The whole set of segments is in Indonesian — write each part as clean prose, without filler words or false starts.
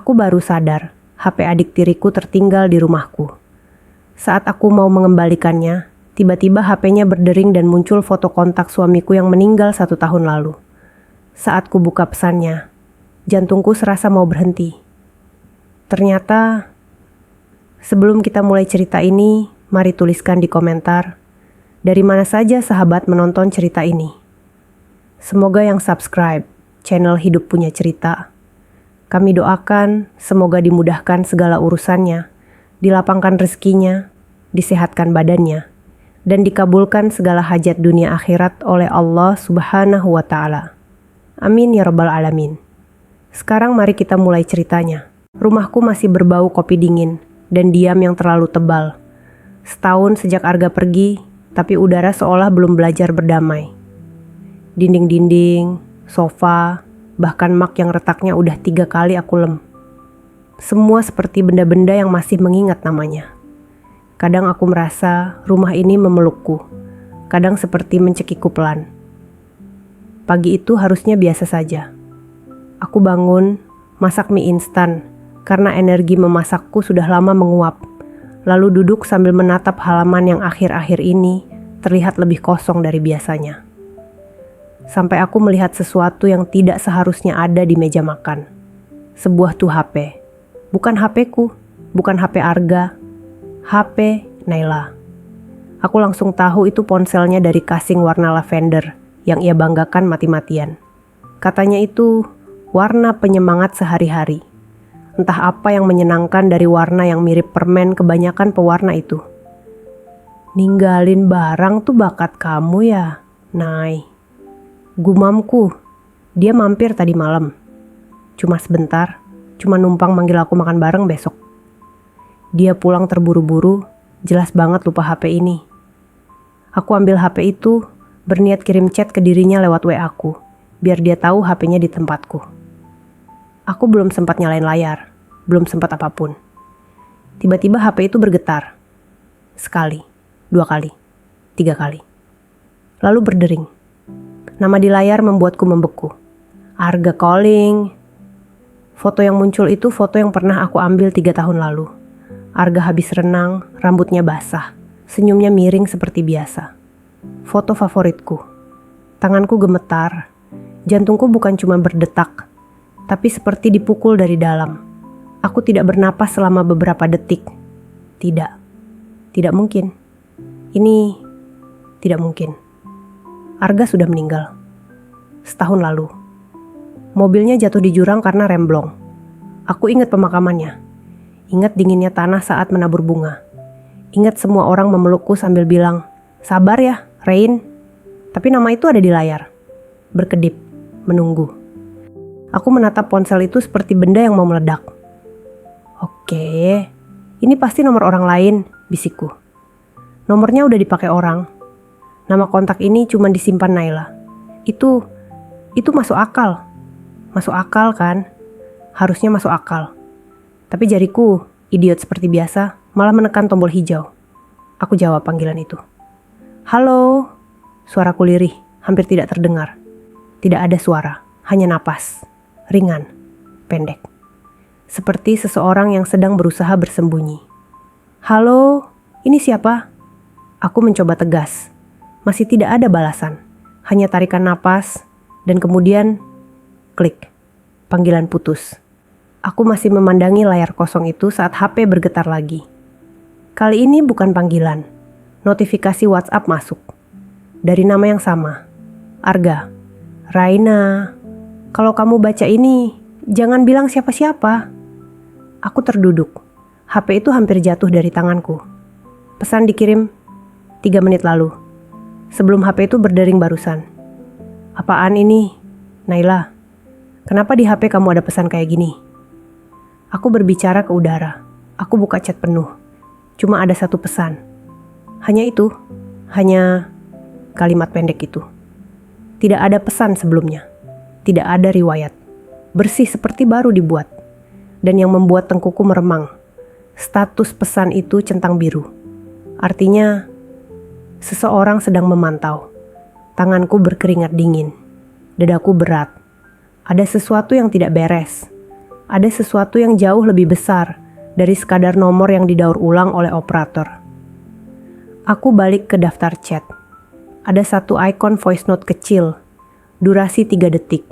Aku baru sadar, HP adik tiriku tertinggal di rumahku. Saat aku mau mengembalikannya, tiba-tiba HP-nya berdering dan muncul foto kontak suamiku yang meninggal 1 tahun lalu. Saat ku buka pesannya, jantungku serasa mau berhenti. Ternyata, sebelum kita mulai cerita ini, mari tuliskan di komentar, dari mana saja sahabat menonton cerita ini. Semoga yang subscribe channel Hidup Punya Cerita. Kami doakan semoga dimudahkan segala urusannya, dilapangkan rezekinya, disehatkan badannya, dan dikabulkan segala hajat dunia akhirat oleh Allah Subhanahu wa Ta'ala. Amin ya Rabbal Alamin. Sekarang mari kita mulai ceritanya. Rumahku masih berbau kopi dingin dan diam yang terlalu tebal. Setahun sejak Arga pergi, tapi udara seolah belum belajar berdamai. Dinding-dinding, sofa, bahkan mak yang retaknya udah 3 kali aku lem. Semua seperti benda-benda yang masih mengingat namanya. Kadang aku merasa rumah ini memelukku, kadang seperti mencekikku pelan. Pagi itu harusnya biasa saja. Aku bangun, masak mie instan, karena energi memasakku sudah lama menguap. Lalu duduk sambil menatap halaman yang akhir-akhir ini terlihat lebih kosong dari biasanya. Sampai aku melihat sesuatu yang tidak seharusnya ada di meja makan. Sebuah tuh HP. Bukan HP-ku, bukan HP Arga, HP Naila. Aku langsung tahu itu ponselnya dari casing warna lavender yang ia banggakan mati-matian. Katanya itu warna penyemangat sehari-hari. Entah apa yang menyenangkan dari warna yang mirip permen kebanyakan pewarna itu. Ninggalin barang tuh bakat kamu ya, Nay. Gumamku, dia mampir tadi malam. Cuma sebentar, cuma numpang manggil aku makan bareng besok. Dia pulang terburu-buru, jelas banget lupa HP ini. Aku ambil HP itu, berniat kirim chat ke dirinya lewat WA aku, biar dia tahu HP-nya di tempatku. Aku belum sempat nyalain layar, belum sempat apapun. Tiba-tiba HP itu bergetar. Sekali, 2 kali, 3 kali. Lalu berdering. Nama di layar membuatku membeku. Arga calling. Foto yang muncul itu foto yang pernah aku ambil 3 tahun lalu. Arga habis renang, rambutnya basah, senyumnya miring seperti biasa. Foto favoritku. Tanganku gemetar, jantungku bukan cuma berdetak, tapi seperti dipukul dari dalam. Aku tidak bernapas selama beberapa detik. Tidak mungkin. Ini tidak mungkin. Arga sudah meninggal. Setahun lalu. Mobilnya jatuh di jurang karena remblong. Aku ingat pemakamannya. Ingat dinginnya tanah saat menabur bunga. Ingat semua orang memelukku sambil bilang, "Sabar ya, Rain." Tapi nama itu ada di layar. Berkedip, menunggu. Aku menatap ponsel itu seperti benda yang mau meledak. Oke, ini pasti nomor orang lain, bisikku. Nomornya udah dipakai orang. Nama kontak ini cuma disimpan Naila. Itu masuk akal. Masuk akal kan? Harusnya masuk akal. Tapi jariku, idiot seperti biasa, malah menekan tombol hijau. Aku jawab panggilan itu. Halo, suaraku lirih, hampir tidak terdengar. Tidak ada suara, hanya napas. Ringan, pendek. Seperti seseorang yang sedang berusaha bersembunyi. Halo, ini siapa? Aku mencoba tegas. Masih tidak ada balasan. Hanya tarikan napas, dan kemudian klik. Panggilan putus. Aku masih memandangi layar kosong itu saat HP bergetar lagi. Kali ini bukan panggilan. Notifikasi WhatsApp masuk. Dari nama yang sama. Arga. Raina. Kalau kamu baca ini, jangan bilang siapa-siapa. Aku terduduk. HP itu hampir jatuh dari tanganku. Pesan dikirim 3 menit lalu. Sebelum HP itu berdering barusan. Apaan ini? Naila. Kenapa di HP kamu ada pesan kayak gini? Aku berbicara ke udara. Aku buka chat penuh. Cuma ada 1 pesan. Hanya itu. Hanya kalimat pendek itu. Tidak ada pesan sebelumnya. Tidak ada riwayat. Bersih seperti baru dibuat. Dan yang membuat tengkuku meremang. Status pesan itu centang biru. Artinya, seseorang sedang memantau. Tanganku berkeringat dingin. Dadaku berat. Ada sesuatu yang tidak beres. Ada sesuatu yang jauh lebih besar dari sekadar nomor yang didaur ulang oleh operator. Aku balik ke daftar chat. Ada satu ikon voice note kecil, durasi 3 detik.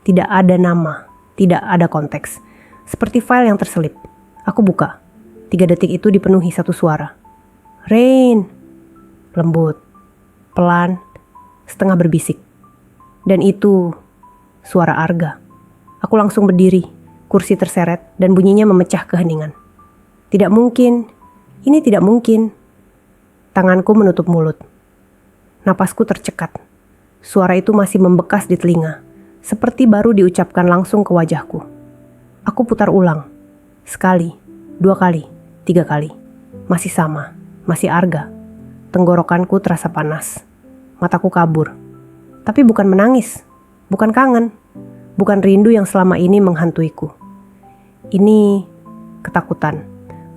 Tidak ada nama, tidak ada konteks. Seperti file yang terselip. Aku buka. 3 detik itu dipenuhi satu suara. Rain. Lembut, pelan, setengah berbisik. Dan itu suara Arga. Aku langsung berdiri, kursi terseret dan bunyinya memecah keheningan. Tidak mungkin, ini tidak mungkin. Tanganku menutup mulut. Napasku tercekat. Suara itu masih membekas di telinga, seperti baru diucapkan langsung ke wajahku. Aku putar ulang. Sekali, 2 kali, 3 kali. Masih sama, masih Arga. Tenggorokanku terasa panas. Mataku kabur. Tapi bukan menangis, bukan kangen, bukan rindu yang selama ini menghantuiku. Ini ketakutan.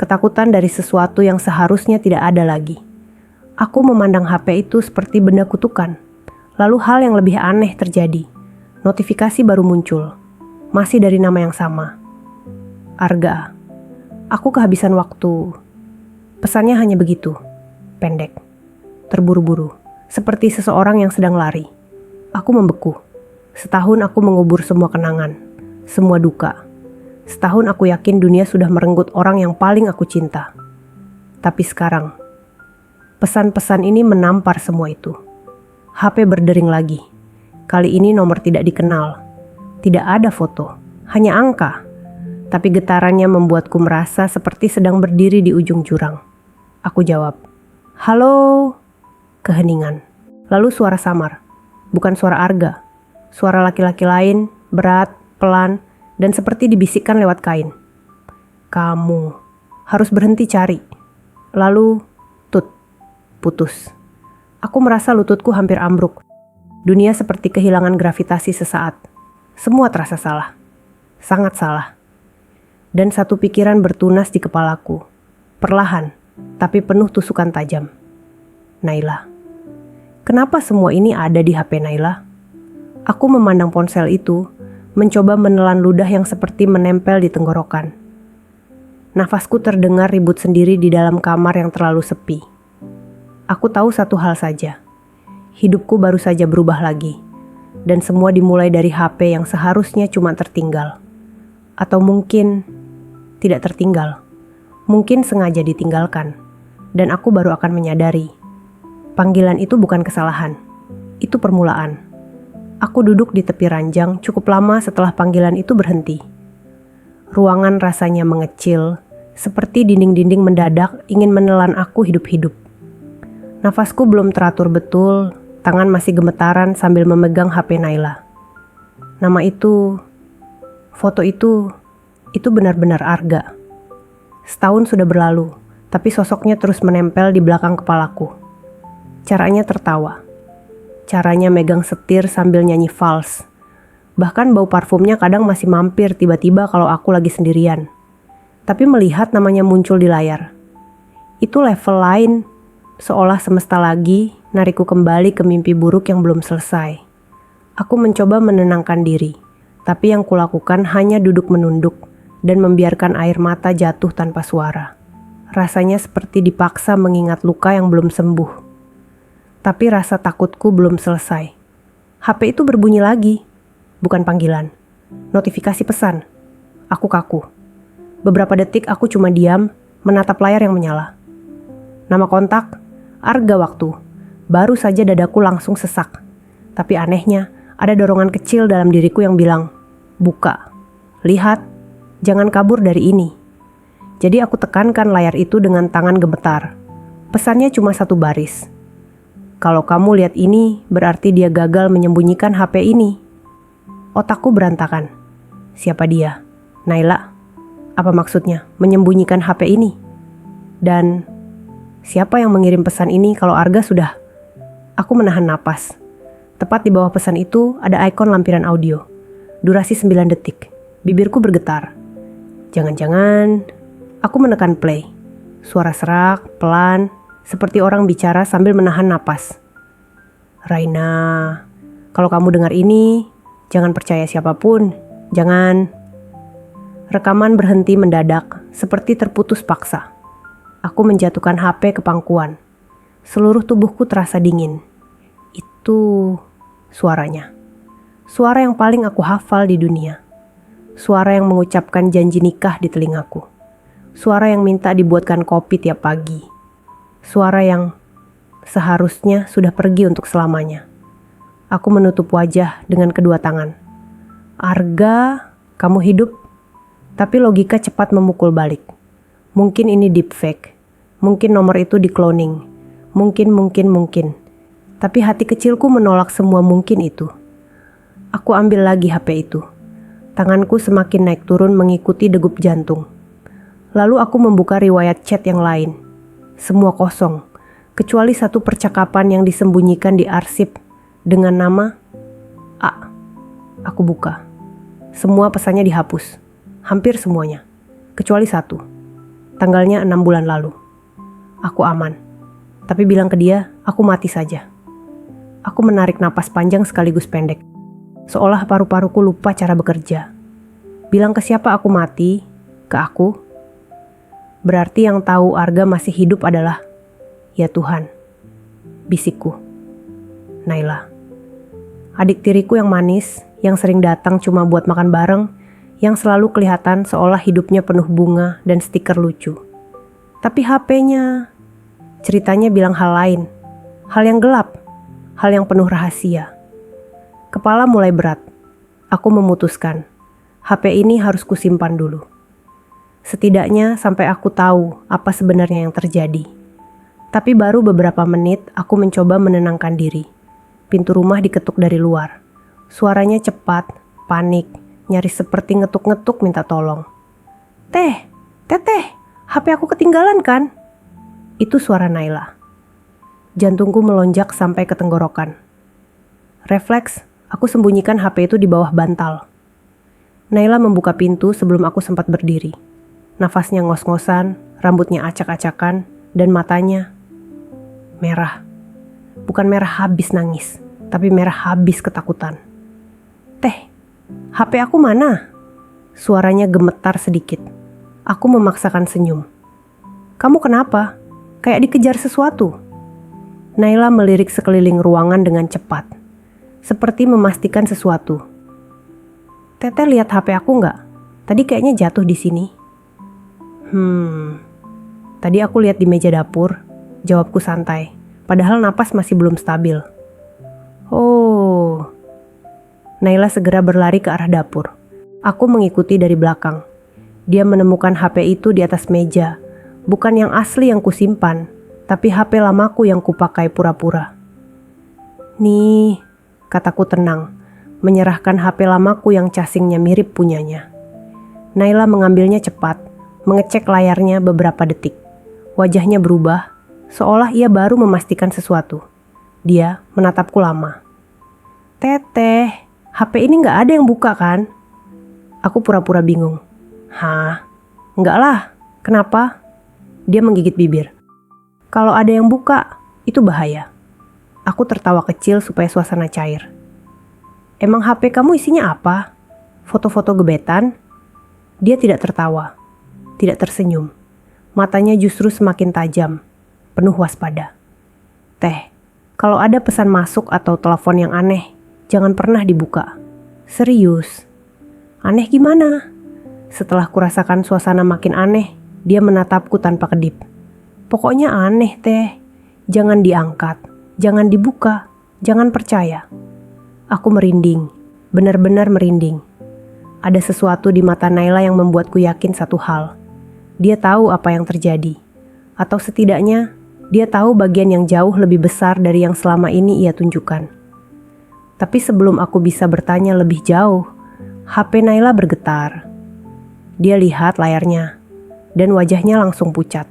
Ketakutan dari sesuatu yang seharusnya tidak ada lagi. Aku memandang HP itu seperti benda kutukan. Lalu hal yang lebih aneh terjadi. Notifikasi baru muncul. Masih dari nama yang sama. Arga. Aku kehabisan waktu. Pesannya hanya begitu. Pendek. Terburu-buru. Seperti seseorang yang sedang lari. Aku membeku. Setahun aku mengubur semua kenangan. Semua duka. Setahun aku yakin dunia sudah merenggut orang yang paling aku cinta. Tapi sekarang, pesan-pesan ini menampar semua itu. HP berdering lagi. Kali ini nomor tidak dikenal. Tidak ada foto, hanya angka. Tapi getarannya membuatku merasa seperti sedang berdiri di ujung jurang. Aku jawab, "Halo." Keheningan. Lalu suara samar. Bukan suara Arga. Suara laki-laki lain, berat, pelan, dan seperti dibisikkan lewat kain. "Kamu harus berhenti cari." Lalu, putus. Aku merasa lututku hampir ambruk. Dunia seperti kehilangan gravitasi sesaat. Semua terasa salah. Sangat salah. Dan satu pikiran bertunas di kepalaku. Perlahan, tapi penuh tusukan tajam. Naila. Kenapa semua ini ada di HP Naila? Aku memandang ponsel itu, mencoba menelan ludah yang seperti menempel di tenggorokan. Nafasku terdengar ribut sendiri di dalam kamar yang terlalu sepi. Aku tahu satu hal saja. Hidupku baru saja berubah lagi. Dan semua dimulai dari HP yang seharusnya cuma tertinggal. Atau mungkin tidak tertinggal. Mungkin sengaja ditinggalkan. Dan aku baru akan menyadari. Panggilan itu bukan kesalahan. Itu permulaan. Aku duduk di tepi ranjang cukup lama setelah panggilan itu berhenti. Ruangan rasanya mengecil, seperti dinding-dinding mendadak ingin menelan aku hidup-hidup. Nafasku belum teratur betul, tangan masih gemetaran sambil memegang HP Naila. Nama itu, foto itu benar-benar Arga. Setahun sudah berlalu, tapi sosoknya terus menempel di belakang kepalaku. Caranya tertawa. Caranya megang setir sambil nyanyi vals. Bahkan bau parfumnya kadang masih mampir tiba-tiba kalau aku lagi sendirian. Tapi melihat namanya muncul di layar. Itu level lain. Seolah semesta lagi narikku kembali ke mimpi buruk yang belum selesai. Aku mencoba menenangkan diri, tapi yang kulakukan hanya duduk menunduk dan membiarkan air mata jatuh tanpa suara. Rasanya seperti dipaksa mengingat luka yang belum sembuh. Tapi rasa takutku belum selesai. HP itu berbunyi lagi, bukan panggilan. Notifikasi pesan. Aku kaku. Beberapa detik aku cuma diam, menatap layar yang menyala. Nama kontak, Arga waktu. Baru saja dadaku langsung sesak. Tapi anehnya, ada dorongan kecil dalam diriku yang bilang, "Buka. Lihat. Jangan kabur dari ini." Jadi aku tekankan layar itu dengan tangan gemetar. Pesannya cuma satu baris. "Kalau kamu lihat ini, berarti dia gagal menyembunyikan HP ini." Otakku berantakan. Siapa dia? Naila? Apa maksudnya menyembunyikan HP ini? Dan siapa yang mengirim pesan ini kalau Arga sudah? Aku menahan napas. Tepat di bawah pesan itu ada ikon lampiran audio. Durasi 9 detik. Bibirku bergetar. Jangan-jangan aku menekan play. Suara serak, pelan, seperti orang bicara sambil menahan napas. "Raina, kalau kamu dengar ini, jangan percaya siapapun. Jangan." Rekaman berhenti mendadak, seperti terputus paksa. Aku menjatuhkan HP ke pangkuan. Seluruh tubuhku terasa dingin. Itu suaranya. Suara yang paling aku hafal di dunia. Suara yang mengucapkan janji nikah di telingaku. Suara yang minta dibuatkan kopi tiap pagi. Suara yang seharusnya sudah pergi untuk selamanya. Aku menutup wajah dengan kedua tangan. Arga, kamu hidup? Tapi logika cepat memukul balik. Mungkin ini deepfake. Mungkin nomor itu di-cloning. Mungkin. Tapi hati kecilku menolak semua mungkin itu. Aku ambil lagi HP itu. Tanganku semakin naik turun mengikuti degup jantung. Lalu aku membuka riwayat chat yang lain. Semua kosong, kecuali satu percakapan yang disembunyikan di arsip dengan nama A. Aku buka. Semua pesannya dihapus. Hampir semuanya. Kecuali satu. Tanggalnya 6 bulan lalu. Aku aman. Tapi bilang ke dia, aku mati saja. Aku menarik napas panjang sekaligus pendek. Seolah paru-paruku lupa cara bekerja. Bilang ke siapa aku mati? Ke aku? Berarti yang tahu Arga masih hidup adalah, ya Tuhan, bisikku, Naila. Adik tiriku yang manis, yang sering datang cuma buat makan bareng, yang selalu kelihatan seolah hidupnya penuh bunga dan stiker lucu. Tapi HP-nya, ceritanya bilang hal lain, hal yang gelap, hal yang penuh rahasia. Kepala mulai berat. Aku memutuskan, HP ini harus kusimpan dulu. Setidaknya sampai aku tahu apa sebenarnya yang terjadi. Tapi baru beberapa menit aku mencoba menenangkan diri. Pintu rumah diketuk dari luar. Suaranya cepat, panik, nyaris seperti ngetuk-ngetuk minta tolong. Teteh, HP aku ketinggalan kan? Itu suara Naila. Jantungku melonjak sampai ke tenggorokan. Refleks, aku sembunyikan HP itu di bawah bantal. Naila membuka pintu sebelum aku sempat berdiri. Nafasnya ngos-ngosan, rambutnya acak-acakan, dan matanya merah. Bukan merah habis nangis, tapi merah habis ketakutan. Teh, HP aku mana? Suaranya gemetar sedikit. Aku memaksakan senyum. Kamu kenapa? Kayak dikejar sesuatu. Naila melirik sekeliling ruangan dengan cepat. Seperti memastikan sesuatu. Teteh lihat HP aku nggak? Tadi kayaknya jatuh di sini. Tadi aku lihat di meja dapur. Jawabku santai. Padahal napas masih belum stabil. Oh. Naila segera berlari ke arah dapur. Aku mengikuti dari belakang. Dia menemukan HP itu di atas meja. Bukan yang asli yang kusimpan, tapi HP lamaku yang kupakai pura-pura. Nih, kataku tenang, menyerahkan HP lamaku yang casingnya mirip punyanya. Naila mengambilnya cepat, mengecek layarnya beberapa detik. Wajahnya berubah, seolah ia baru memastikan sesuatu. Dia menatapku lama. Teteh, HP ini nggak ada yang buka kan? Aku pura-pura bingung. Hah? Nggak lah, kenapa? Dia menggigit bibir. Kalau ada yang buka, itu bahaya. Aku tertawa kecil supaya suasana cair. Emang HP kamu isinya apa? Foto-foto gebetan? Dia tidak tertawa, tidak tersenyum. Matanya justru semakin tajam, penuh waspada. Teh, kalau ada pesan masuk atau telepon yang aneh, jangan pernah dibuka. Serius. Aneh gimana? Setelah kurasakan suasana makin aneh, dia menatapku tanpa kedip. Pokoknya aneh, Teh. Jangan diangkat, jangan dibuka, jangan percaya. Aku merinding, benar-benar merinding. Ada sesuatu di mata Naila yang membuatku yakin satu hal. Dia tahu apa yang terjadi. Atau setidaknya, dia tahu bagian yang jauh lebih besar dari yang selama ini ia tunjukkan. Tapi sebelum aku bisa bertanya lebih jauh, HP Naila bergetar. Dia lihat layarnya, dan wajahnya langsung pucat.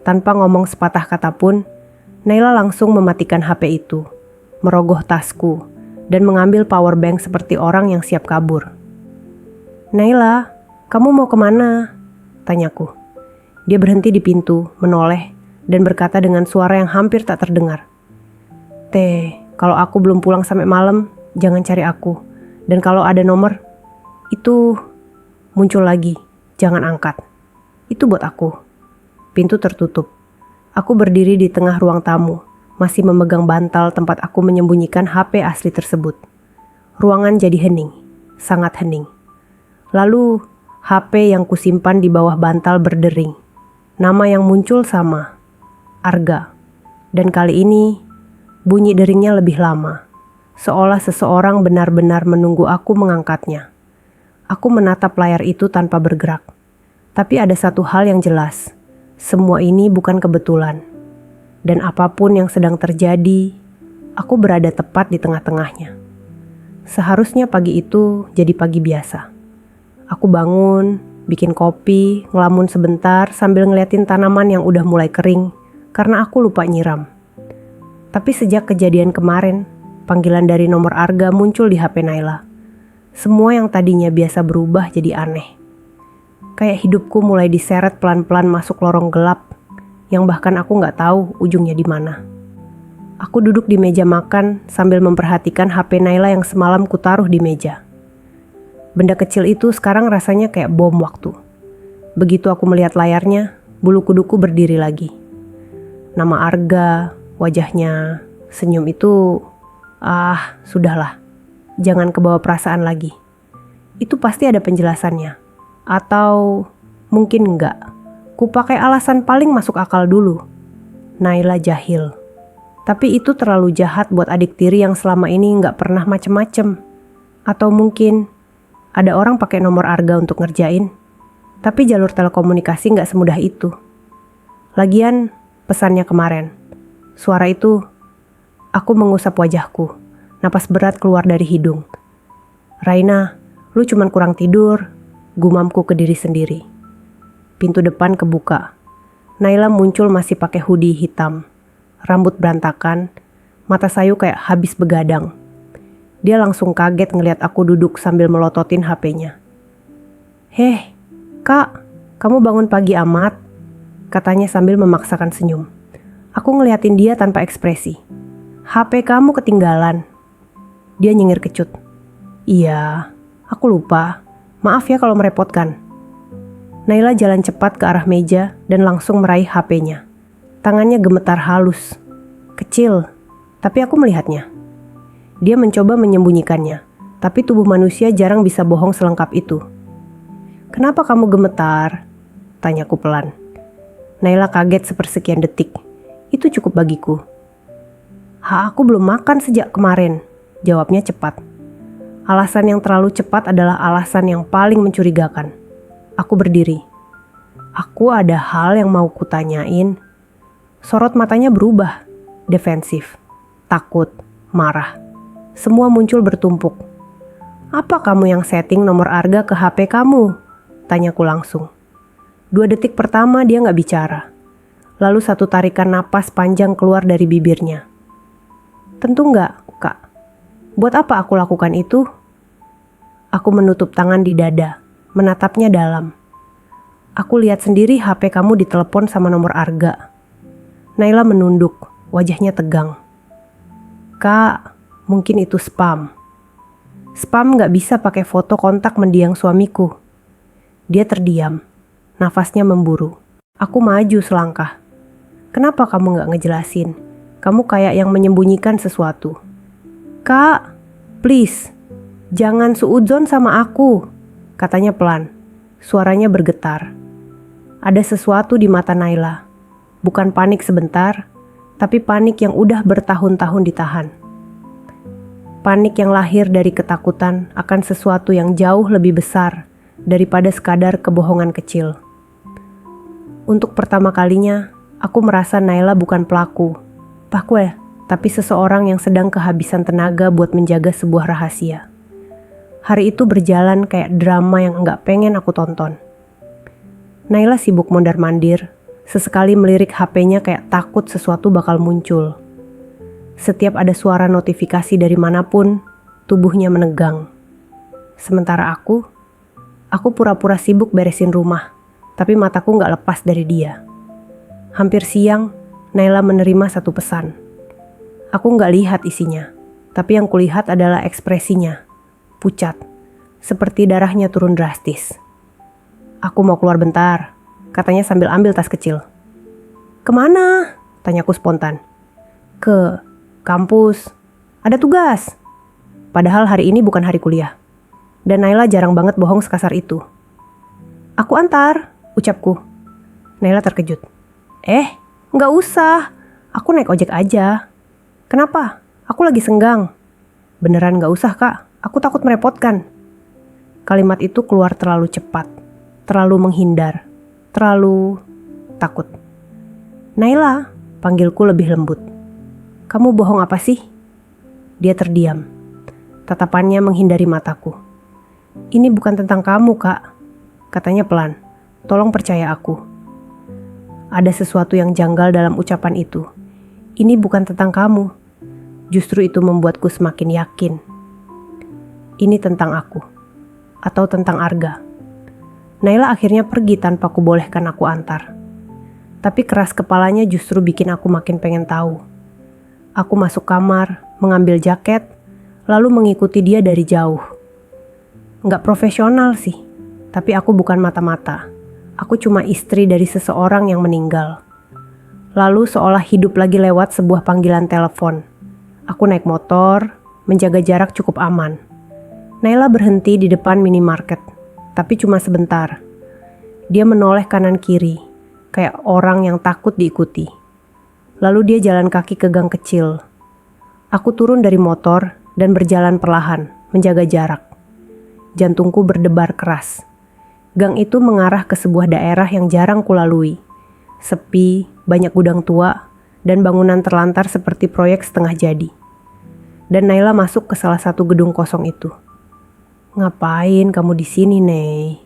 Tanpa ngomong sepatah kata pun, Naila langsung mematikan HP itu, merogoh tasku, dan mengambil power bank seperti orang yang siap kabur. Naila, kamu mau kemana? Tanyaku. Dia berhenti di pintu, menoleh, dan berkata dengan suara yang hampir tak terdengar. Teh, kalau aku belum pulang sampai malam, jangan cari aku. Dan kalau ada nomor, itu Muncul lagi, jangan angkat. Itu buat aku. Pintu tertutup. Aku berdiri di tengah ruang tamu, masih memegang bantal tempat aku menyembunyikan HP asli tersebut. Ruangan jadi hening, sangat hening. Lalu, HP yang kusimpan di bawah bantal berdering. Nama yang muncul sama, Arga. Dan kali ini, bunyi deringnya lebih lama, seolah seseorang benar-benar menunggu aku mengangkatnya. Aku menatap layar itu tanpa bergerak. Tapi ada satu hal yang jelas, semua ini bukan kebetulan. Dan apapun yang sedang terjadi, aku berada tepat di tengah-tengahnya. Seharusnya pagi itu jadi pagi biasa. Aku bangun, bikin kopi, ngelamun sebentar sambil ngeliatin tanaman yang udah mulai kering karena aku lupa nyiram. Tapi sejak kejadian kemarin, panggilan dari nomor Arga muncul di HP Naila. Semua yang tadinya biasa berubah jadi aneh. Kayak hidupku mulai diseret pelan-pelan masuk lorong gelap yang bahkan aku nggak tahu ujungnya di mana. Aku duduk di meja makan sambil memperhatikan HP Naila yang semalam kutaruh di meja. Benda kecil itu sekarang rasanya kayak bom waktu. Begitu aku melihat layarnya, bulu kuduku berdiri lagi. Nama Arga, wajahnya, senyum itu, sudahlah. Jangan kebawa perasaan lagi. Itu pasti ada penjelasannya. Atau mungkin enggak. Kupakai alasan paling masuk akal dulu. Naila jahil. Tapi itu terlalu jahat buat adik tiri yang selama ini enggak pernah macem-macem. Atau mungkin ada orang pakai nomor Arga untuk ngerjain. Tapi jalur telekomunikasi enggak semudah itu. Lagian pesannya kemarin. Suara itu, aku mengusap wajahku. Napas berat keluar dari hidung. Raina, lu cuman kurang tidur, gumamku ke diri sendiri. Pintu depan kebuka. Naila muncul masih pakai hoodie hitam. Rambut berantakan, mata sayu kayak habis begadang. Dia langsung kaget ngelihat aku duduk sambil melototin HP-nya. "Heh, Kak, kamu bangun pagi amat," katanya sambil memaksakan senyum. Aku ngeliatin dia tanpa ekspresi. "HP kamu ketinggalan." Dia nyengir kecut. "Iya, aku lupa. Maaf ya kalau merepotkan." Naila jalan cepat ke arah meja dan langsung meraih HP-nya. Tangannya gemetar halus. Kecil, tapi aku melihatnya. Dia mencoba menyembunyikannya, tapi tubuh manusia jarang bisa bohong selengkap itu. "Kenapa kamu gemetar?" tanyaku pelan. Naila kaget sepersekian detik. Itu cukup bagiku. Aku belum makan sejak kemarin," jawabnya cepat. Alasan yang terlalu cepat adalah alasan yang paling mencurigakan. Aku berdiri. "Aku ada hal yang mau kutanyain." Sorot matanya berubah, defensif, takut, marah. Semua muncul bertumpuk. "Apa kamu yang setting nomor Arga ke HP kamu?" tanyaku langsung. 2 detik pertama dia gak bicara. Lalu satu tarikan napas panjang keluar dari bibirnya. "Tentu gak, Kak. Buat apa aku lakukan itu?" Aku menutup tangan di dada, menatapnya dalam. "Aku lihat sendiri HP kamu ditelepon sama nomor Arga." Naila menunduk, wajahnya tegang. "Kak, mungkin itu spam." "Spam gak bisa pakai foto kontak mendiang suamiku." Dia terdiam, nafasnya memburu. Aku maju selangkah. "Kenapa kamu gak ngejelasin? Kamu kayak yang menyembunyikan sesuatu." "Kak, please, jangan suudzon sama aku," katanya pelan. Suaranya bergetar. Ada sesuatu di mata Naila. Bukan panik sebentar, tapi panik yang udah bertahun-tahun ditahan. Panik yang lahir dari ketakutan akan sesuatu yang jauh lebih besar daripada sekadar kebohongan kecil. Untuk pertama kalinya, aku merasa Naila bukan pelaku, tapi seseorang yang sedang kehabisan tenaga buat menjaga sebuah rahasia. Hari itu berjalan kayak drama yang enggak pengen aku tonton. Naila sibuk mondar-mandir, sesekali melirik HP-nya kayak takut sesuatu bakal muncul. Setiap ada suara notifikasi dari manapun, tubuhnya menegang. Sementara aku pura-pura sibuk beresin rumah, tapi mataku gak lepas dari dia. Hampir siang, Naila menerima satu pesan. Aku gak lihat isinya, tapi yang kulihat adalah ekspresinya, pucat, seperti darahnya turun drastis. Aku mau keluar bentar, katanya sambil ambil tas kecil. Kemana? Tanyaku spontan. Ke kampus. Ada tugas. Padahal hari ini bukan hari kuliah. Dan Naila jarang banget bohong sekasar itu. Aku antar, ucapku. Naila terkejut. Nggak usah. Aku naik ojek aja. Kenapa? Aku lagi senggang. Beneran nggak usah, Kak. Aku takut merepotkan. Kalimat itu keluar terlalu cepat, terlalu menghindar, terlalu takut. Naila, panggilku lebih lembut. Kamu bohong apa sih? Dia terdiam. Tatapannya menghindari mataku. Ini bukan tentang kamu, Kak. Katanya pelan. Tolong percaya aku. Ada sesuatu yang janggal dalam ucapan itu. Ini bukan tentang kamu. Justru itu membuatku semakin yakin. Ini tentang aku. Atau tentang Arga. Naila akhirnya pergi tanpa kubolehkan aku antar. Tapi keras kepalanya justru bikin aku makin pengen tahu. Aku masuk kamar, mengambil jaket, lalu mengikuti dia dari jauh. Nggak profesional sih, tapi aku bukan mata-mata. Aku cuma istri dari seseorang yang meninggal. Lalu seolah hidup lagi lewat sebuah panggilan telepon. Aku naik motor, menjaga jarak cukup aman. Naila berhenti di depan minimarket, tapi cuma sebentar. Dia menoleh kanan kiri, kayak orang yang takut diikuti. Lalu dia jalan kaki ke gang kecil. Aku turun dari motor dan berjalan perlahan, menjaga jarak. Jantungku berdebar keras. Gang itu mengarah ke sebuah daerah yang jarang kulalui. Sepi, banyak gudang tua, dan bangunan terlantar seperti proyek setengah jadi. Dan Naila masuk ke salah satu gedung kosong itu. Ngapain kamu di sini, Nei?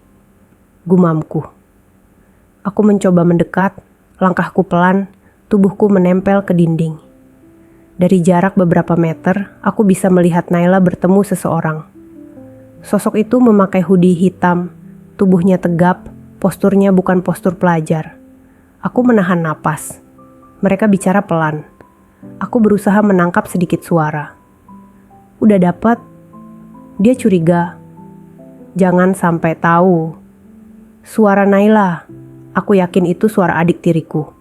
Gumamku. Aku mencoba mendekat, langkahku pelan, tubuhku menempel ke dinding. Dari jarak beberapa meter, aku bisa melihat Naila bertemu seseorang. Sosok itu memakai hoodie hitam, tubuhnya tegap, posturnya bukan postur pelajar. Aku menahan napas. Mereka bicara pelan. Aku berusaha menangkap sedikit suara. Udah dapat? Dia curiga. Jangan sampai tahu. Suara Naila. Aku yakin itu suara adik tiriku.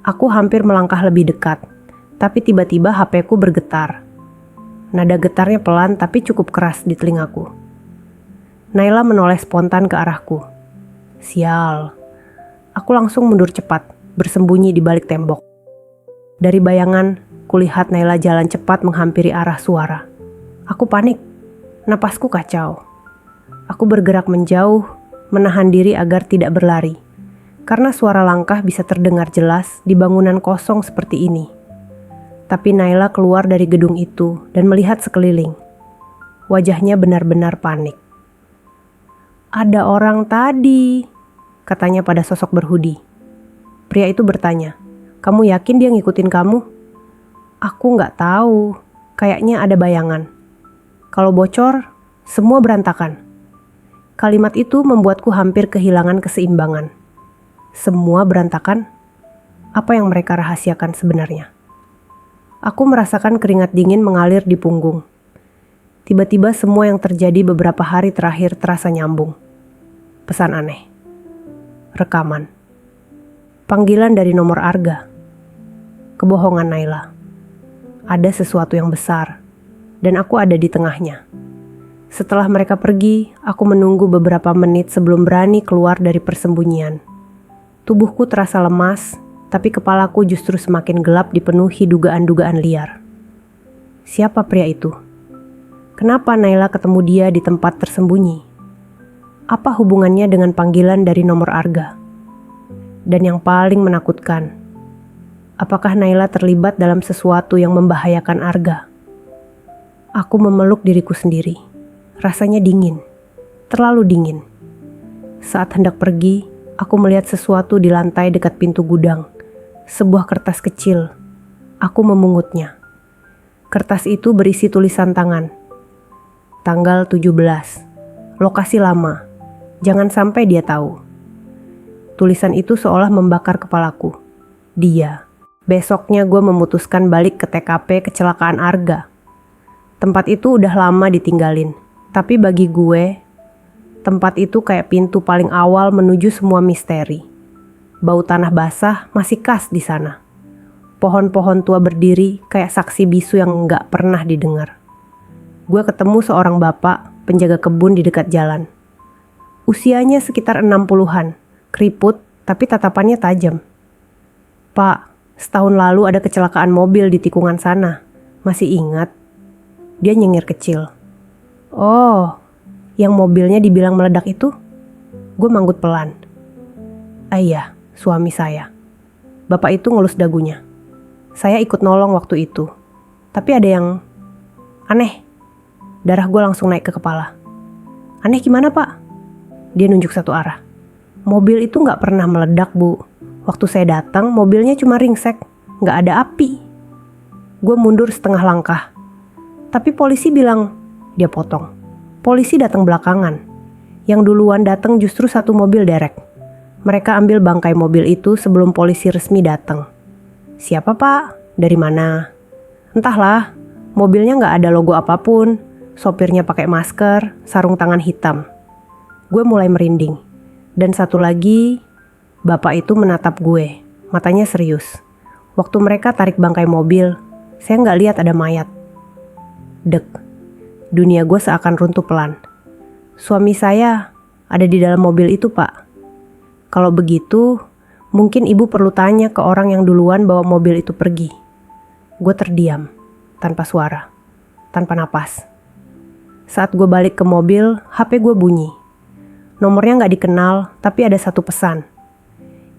Aku hampir melangkah lebih dekat. Tapi tiba-tiba HP-ku bergetar. Nada getarnya pelan tapi cukup keras di telingaku. Naila menoleh spontan ke arahku. Sial. Aku langsung mundur cepat, bersembunyi di balik tembok. Dari bayangan, kulihat Naila jalan cepat menghampiri arah suara. Aku panik. Napasku kacau. Aku bergerak menjauh, menahan diri agar tidak berlari. Karena suara langkah bisa terdengar jelas di bangunan kosong seperti ini. Tapi Naila keluar dari gedung itu dan melihat sekeliling. Wajahnya benar-benar panik. Ada orang tadi, katanya pada sosok berhoodie. Pria itu bertanya, kamu yakin dia ngikutin kamu? Aku nggak tahu, kayaknya ada bayangan. Kalau bocor, semua berantakan. Kalimat itu membuatku hampir kehilangan keseimbangan. Semua berantakan? Apa yang mereka rahasiakan sebenarnya? Aku merasakan keringat dingin mengalir di punggung. Tiba-tiba semua yang terjadi beberapa hari terakhir terasa nyambung. Pesan aneh. Rekaman. Panggilan dari nomor Arga. Kebohongan Naila. Ada sesuatu yang besar. Dan aku ada di tengahnya. Setelah mereka pergi, aku menunggu beberapa menit sebelum berani keluar dari persembunyian. Tubuhku terasa lemas, tapi kepalaku justru semakin gelap dipenuhi dugaan-dugaan liar. Siapa pria itu? Kenapa Naila ketemu dia di tempat tersembunyi? Apa hubungannya dengan panggilan dari nomor Arga? Dan yang paling menakutkan, apakah Naila terlibat dalam sesuatu yang membahayakan Arga? Aku memeluk diriku sendiri. Rasanya dingin. Terlalu dingin. Saat hendak pergi, aku melihat sesuatu di lantai dekat pintu gudang. Sebuah kertas kecil. Aku memungutnya. Kertas itu berisi tulisan tangan. Tanggal 17. Lokasi lama. Jangan sampai dia tahu. Tulisan itu seolah membakar kepalaku. Dia. Besoknya gue memutuskan balik ke TKP kecelakaan Arga. Tempat itu udah lama ditinggalin. Tapi bagi gue, Tempat itu kayak pintu paling awal menuju semua misteri. Bau tanah basah masih khas di sana. Pohon-pohon tua berdiri kayak saksi bisu yang nggak pernah didengar. Gue ketemu seorang bapak penjaga kebun di dekat jalan. Usianya sekitar 60-an, keriput tapi tatapannya tajam. "Pak, setahun lalu ada kecelakaan mobil di tikungan sana. Masih ingat?" Dia nyengir kecil. "Oh, yang mobilnya dibilang meledak itu?" Gue manggut pelan. "Iya, suami saya." Bapak itu ngelus dagunya. "Saya ikut nolong waktu itu. Tapi ada yang aneh." Darah gue langsung naik ke kepala. "Aneh gimana, Pak?" Dia nunjuk satu arah. "Mobil itu gak pernah meledak, Bu. Waktu saya datang, mobilnya cuma ringsek. Gak ada api." Gue mundur setengah langkah. "Tapi polisi bilang..." Dia potong. "Polisi datang belakangan. Yang duluan datang justru satu mobil derek. Mereka ambil bangkai mobil itu sebelum polisi resmi datang." "Siapa, Pak? Dari mana?" "Entahlah, mobilnya gak ada logo apapun. Sopirnya pakai masker, sarung tangan hitam." Gue mulai merinding. Dan satu lagi, bapak itu menatap gue, matanya serius. Waktu mereka tarik bangkai mobil, saya gak lihat ada mayat. Dek, dunia gue seakan runtuh pelan. "Suami saya ada di dalam mobil itu, Pak." "Kalau begitu, mungkin ibu perlu tanya ke orang yang duluan bawa mobil itu pergi." Gue terdiam, tanpa suara, tanpa napas. Saat gue balik ke mobil, HP gue bunyi. Nomornya gak dikenal, tapi ada satu pesan.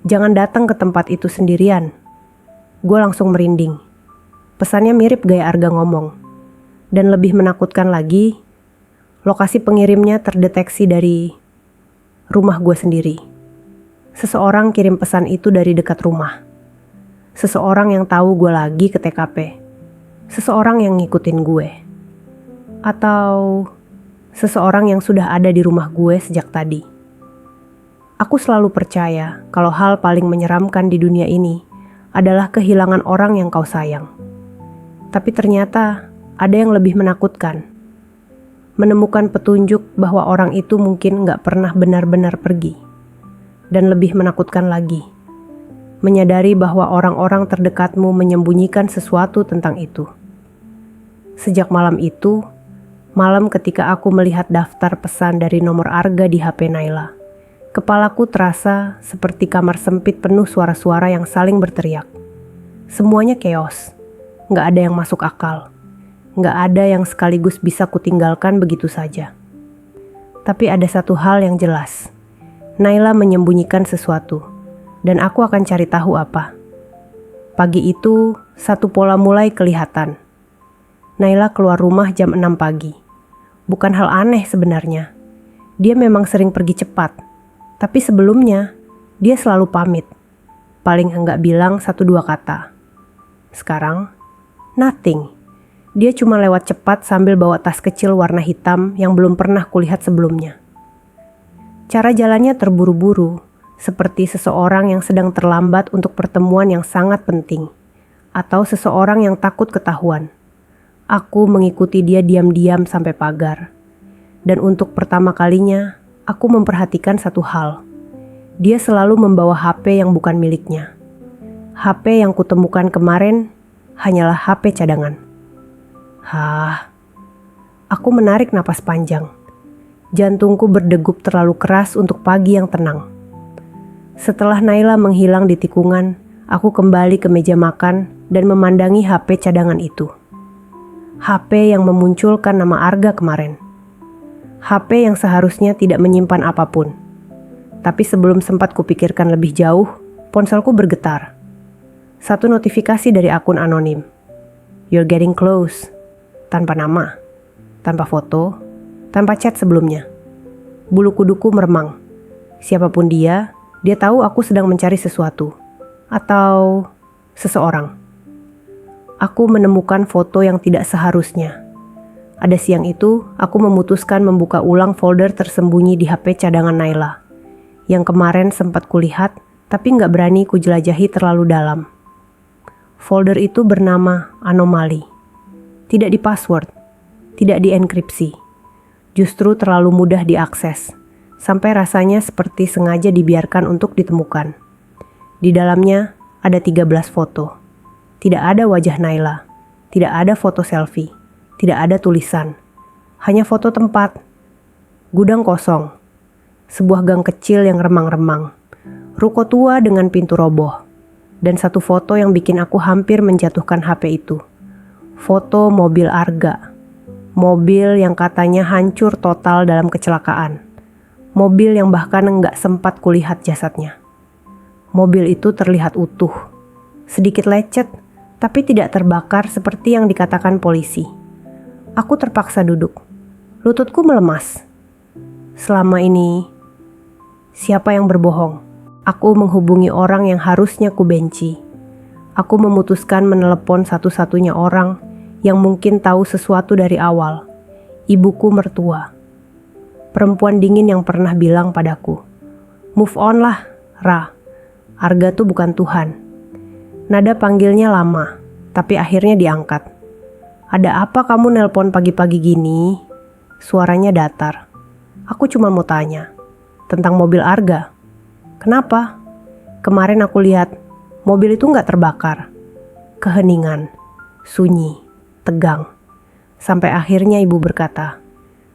"Jangan datang ke tempat itu sendirian." Gue langsung merinding. Pesannya mirip gaya Arga ngomong. Dan lebih menakutkan lagi, lokasi pengirimnya terdeteksi dari rumah gue sendiri. Seseorang kirim pesan itu dari dekat rumah. Seseorang yang tahu gue lagi ke TKP. Seseorang yang ngikutin gue. Atau seseorang yang sudah ada di rumah gue sejak tadi. Aku selalu percaya kalau hal paling menyeramkan di dunia ini adalah kehilangan orang yang kau sayang. Tapi ternyata ada yang lebih menakutkan. Menemukan petunjuk bahwa orang itu mungkin gak pernah benar-benar pergi. Dan lebih menakutkan lagi, menyadari bahwa orang-orang terdekatmu menyembunyikan sesuatu tentang itu. Sejak malam itu, malam ketika aku melihat daftar pesan dari nomor Arga di HP Naila, kepalaku terasa seperti kamar sempit penuh suara-suara yang saling berteriak. Semuanya chaos, gak ada yang masuk akal, gak ada yang sekaligus bisa kutinggalkan begitu saja. Tapi ada satu hal yang jelas, Naila menyembunyikan sesuatu, dan aku akan cari tahu apa. Pagi itu, satu pola mulai kelihatan. Naila keluar rumah jam 6 pagi. Bukan hal aneh sebenarnya. Dia memang sering pergi cepat, tapi sebelumnya, dia selalu pamit. Paling enggak bilang 1-2 kata. Sekarang, nothing. Dia cuma lewat cepat sambil bawa tas kecil warna hitam yang belum pernah kulihat sebelumnya. Cara jalannya terburu-buru, seperti seseorang yang sedang terlambat untuk pertemuan yang sangat penting, atau seseorang yang takut ketahuan. Aku mengikuti dia diam-diam sampai pagar. Dan untuk pertama kalinya, aku memperhatikan satu hal. Dia selalu membawa HP yang bukan miliknya. HP yang kutemukan kemarin hanyalah HP cadangan. Aku menarik napas panjang. Jantungku berdegup terlalu keras untuk pagi yang tenang. Setelah Naila menghilang di tikungan, aku kembali ke meja makan dan memandangi HP cadangan itu. HP yang memunculkan nama Arga kemarin. HP yang seharusnya tidak menyimpan apapun. Tapi sebelum sempat kupikirkan lebih jauh, ponselku bergetar. Satu notifikasi dari akun anonim. "You're getting close." Tanpa nama, tanpa foto, tanpa chat sebelumnya. Bulu kuduku meremang. Siapapun dia tahu aku sedang mencari sesuatu. Atau seseorang. Aku menemukan foto yang tidak seharusnya. Ada siang itu, aku memutuskan membuka ulang folder tersembunyi di HP cadangan Naila. Yang kemarin sempat kulihat, tapi gak berani kujelajahi terlalu dalam. Folder itu bernama Anomali. Tidak di password, tidak dienkripsi. Justru terlalu mudah diakses, sampai rasanya seperti sengaja dibiarkan untuk ditemukan. Di dalamnya ada 13 foto. Tidak ada wajah Naila, tidak ada foto selfie, tidak ada tulisan. Hanya foto tempat. Gudang kosong, sebuah gang kecil yang remang-remang, ruko tua dengan pintu roboh, dan satu foto yang bikin aku hampir menjatuhkan HP itu. Foto mobil Arga. Mobil yang katanya hancur total dalam kecelakaan. Mobil yang bahkan nggak sempat kulihat jasadnya. Mobil itu terlihat utuh. Sedikit lecet, tapi tidak terbakar seperti yang dikatakan polisi. Aku terpaksa duduk. Lututku melemas. Selama ini, siapa yang berbohong? Aku menghubungi orang yang harusnya ku benci. Aku memutuskan menelepon satu-satunya orang yang mungkin tahu sesuatu dari awal. Ibuku mertua. Perempuan dingin yang pernah bilang padaku, "Move on lah, Ra. Arga tuh bukan Tuhan." Nada panggilnya lama, tapi akhirnya diangkat. "Ada apa kamu nelpon pagi-pagi gini?" Suaranya datar. "Aku cuma mau tanya, tentang mobil Arga. Kenapa? Kemarin aku lihat, mobil itu nggak terbakar." Keheningan, sunyi, tegang. Sampai akhirnya ibu berkata,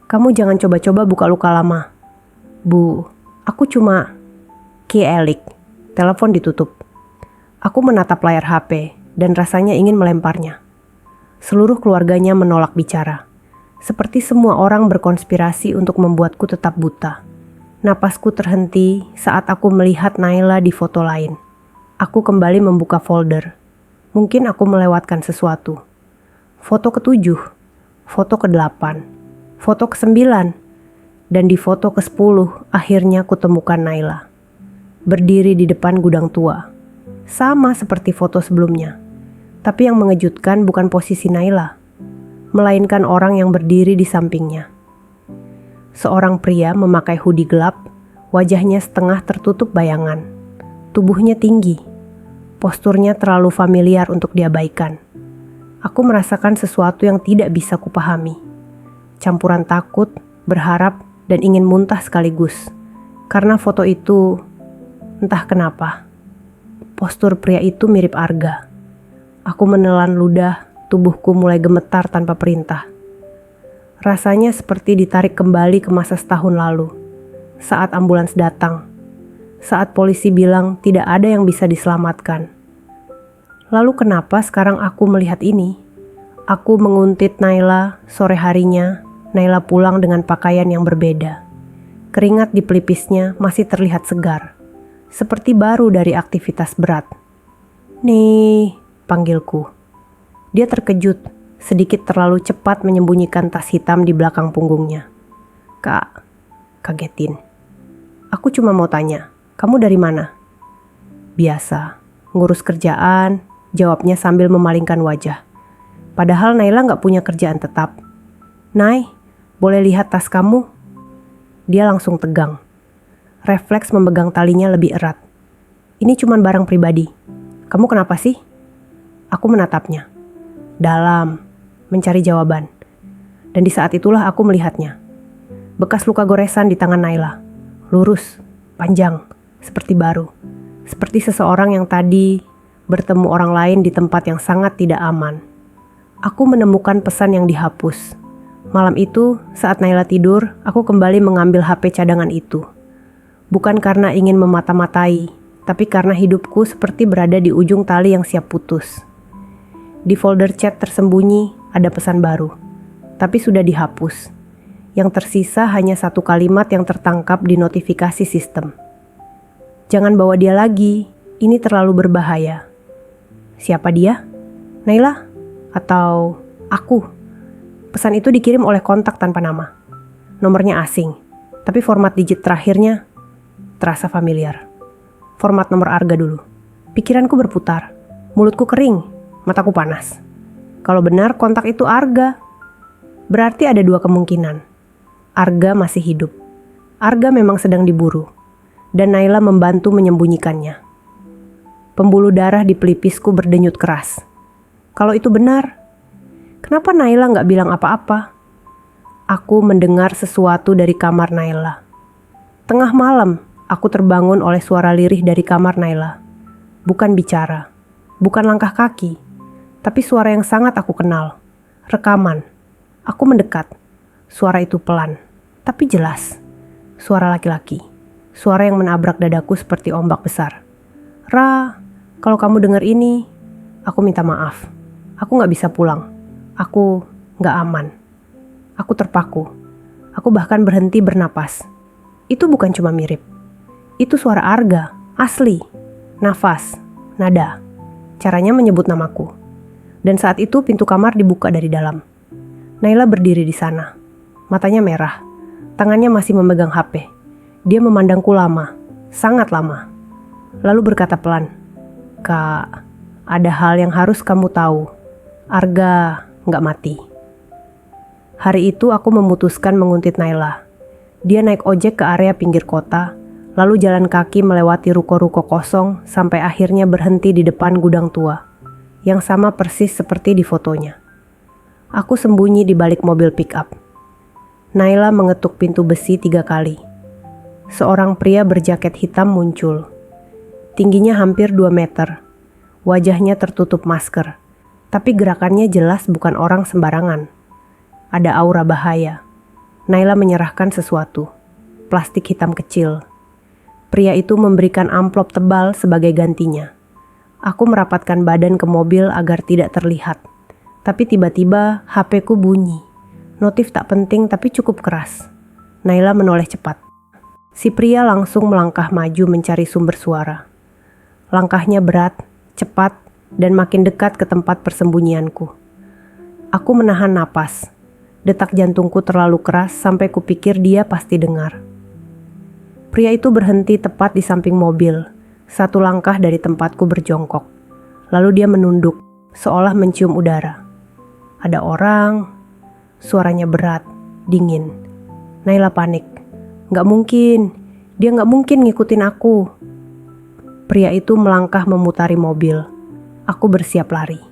"Kamu jangan coba-coba buka luka lama." "Bu, aku cuma..." Ki Elik. Telepon ditutup. Aku menatap layar HP dan rasanya ingin melemparnya. Seluruh keluarganya menolak bicara. Seperti semua orang berkonspirasi untuk membuatku tetap buta. Napasku terhenti saat aku melihat Naila di foto lain. Aku kembali membuka folder. Mungkin aku melewatkan sesuatu. Foto ke-7, foto ke-8, foto ke-9, dan di foto ke-10 akhirnya kutemukan Naila. Berdiri di depan gudang tua. Sama seperti foto sebelumnya. Tapi yang mengejutkan bukan posisi Naila, melainkan orang yang berdiri di sampingnya. Seorang pria memakai hoodie gelap, wajahnya setengah tertutup bayangan. Tubuhnya tinggi, posturnya terlalu familiar untuk diabaikan. Aku merasakan sesuatu yang tidak bisa kupahami. Campuran takut, berharap, dan ingin muntah sekaligus. Karena foto itu, entah kenapa, postur pria itu mirip Arga. Aku menelan ludah, tubuhku mulai gemetar tanpa perintah. Rasanya seperti ditarik kembali ke masa setahun lalu, saat ambulans datang, saat polisi bilang tidak ada yang bisa diselamatkan. Lalu kenapa sekarang aku melihat ini? Aku menguntit Naila sore harinya. Naila pulang dengan pakaian yang berbeda. Keringat di pelipisnya masih terlihat segar, seperti baru dari aktivitas berat. "Nih," panggilku. Dia terkejut, sedikit terlalu cepat menyembunyikan tas hitam di belakang punggungnya. "Kak," kagetin. "Aku cuma mau tanya, kamu dari mana?" "Biasa, ngurus kerjaan," jawabnya sambil memalingkan wajah. Padahal Naila gak punya kerjaan tetap. "Nay, boleh lihat tas kamu?" Dia langsung tegang. Refleks memegang talinya lebih erat. "Ini cuma barang pribadi. Kamu kenapa sih?" Aku menatapnya. Dalam, mencari jawaban. Dan di saat itulah aku melihatnya. Bekas luka goresan di tangan Naila. Lurus, panjang, seperti baru. Seperti seseorang yang tadi bertemu orang lain di tempat yang sangat tidak aman. Aku menemukan pesan yang dihapus. Malam itu, saat Naila tidur, aku kembali mengambil HP cadangan itu. Bukan karena ingin memata-matai, tapi karena hidupku seperti berada di ujung tali yang siap putus. Di folder chat tersembunyi ada pesan baru, tapi sudah dihapus. Yang tersisa hanya satu kalimat yang tertangkap di notifikasi sistem. "Jangan bawa dia lagi, ini terlalu berbahaya." Siapa dia? Naila? Atau aku? Pesan itu dikirim oleh kontak tanpa nama. Nomornya asing, tapi format digit terakhirnya terasa familiar. Format nomor Arga dulu. Pikiranku berputar, mulutku kering, mataku panas. Kalau benar kontak itu Arga, berarti ada dua kemungkinan. Arga masih hidup. Arga memang sedang diburu, dan Naila membantu menyembunyikannya. Pembuluh darah di pelipisku berdenyut keras. Kalau itu benar, kenapa Naila gak bilang apa-apa? Aku mendengar sesuatu dari kamar Naila. Tengah malam, aku terbangun oleh suara lirih dari kamar Naila. Bukan bicara, bukan langkah kaki, tapi suara yang sangat aku kenal. Rekaman. Aku mendekat. Suara itu pelan, tapi jelas. Suara laki-laki. Suara yang menabrak dadaku seperti ombak besar. Ra, kalau kamu dengar ini, aku minta maaf. Aku gak bisa pulang. Aku gak aman. Aku terpaku. Aku bahkan berhenti bernapas. Itu bukan cuma mirip. Itu suara Arga, asli. Nafas, nada, caranya menyebut namaku. Dan saat itu pintu kamar dibuka dari dalam. Naila berdiri di sana. Matanya merah. Tangannya masih memegang HP. Dia memandangku lama, sangat lama. Lalu berkata pelan, "Kak, ada hal yang harus kamu tahu. Arga nggak mati." Hari itu aku memutuskan menguntit Naila. Dia naik ojek ke area pinggir kota, lalu jalan kaki melewati ruko-ruko kosong sampai akhirnya berhenti di depan gudang tua, yang sama persis seperti di fotonya. Aku sembunyi di balik mobil pick-up. Naila mengetuk pintu besi 3 kali. Seorang pria berjaket hitam muncul. Tingginya hampir 2 meter. Wajahnya tertutup masker, tapi gerakannya jelas bukan orang sembarangan. Ada aura bahaya. Naila menyerahkan sesuatu, plastik hitam kecil. Pria itu memberikan amplop tebal sebagai gantinya. Aku merapatkan badan ke mobil agar tidak terlihat. Tapi tiba-tiba HP-ku bunyi. Notif tak penting tapi cukup keras. Naila menoleh cepat. Si pria langsung melangkah maju mencari sumber suara. Langkahnya berat, cepat, dan makin dekat ke tempat persembunyianku. Aku menahan napas. Detak jantungku terlalu keras sampai kupikir dia pasti dengar. Pria itu berhenti tepat di samping mobil, 1 langkah dari tempatku berjongkok. Lalu dia menunduk, seolah mencium udara. Ada orang, suaranya berat, dingin. Naila panik. Gak mungkin, dia gak mungkin ngikutin aku. Pria itu melangkah memutari mobil. Aku bersiap lari.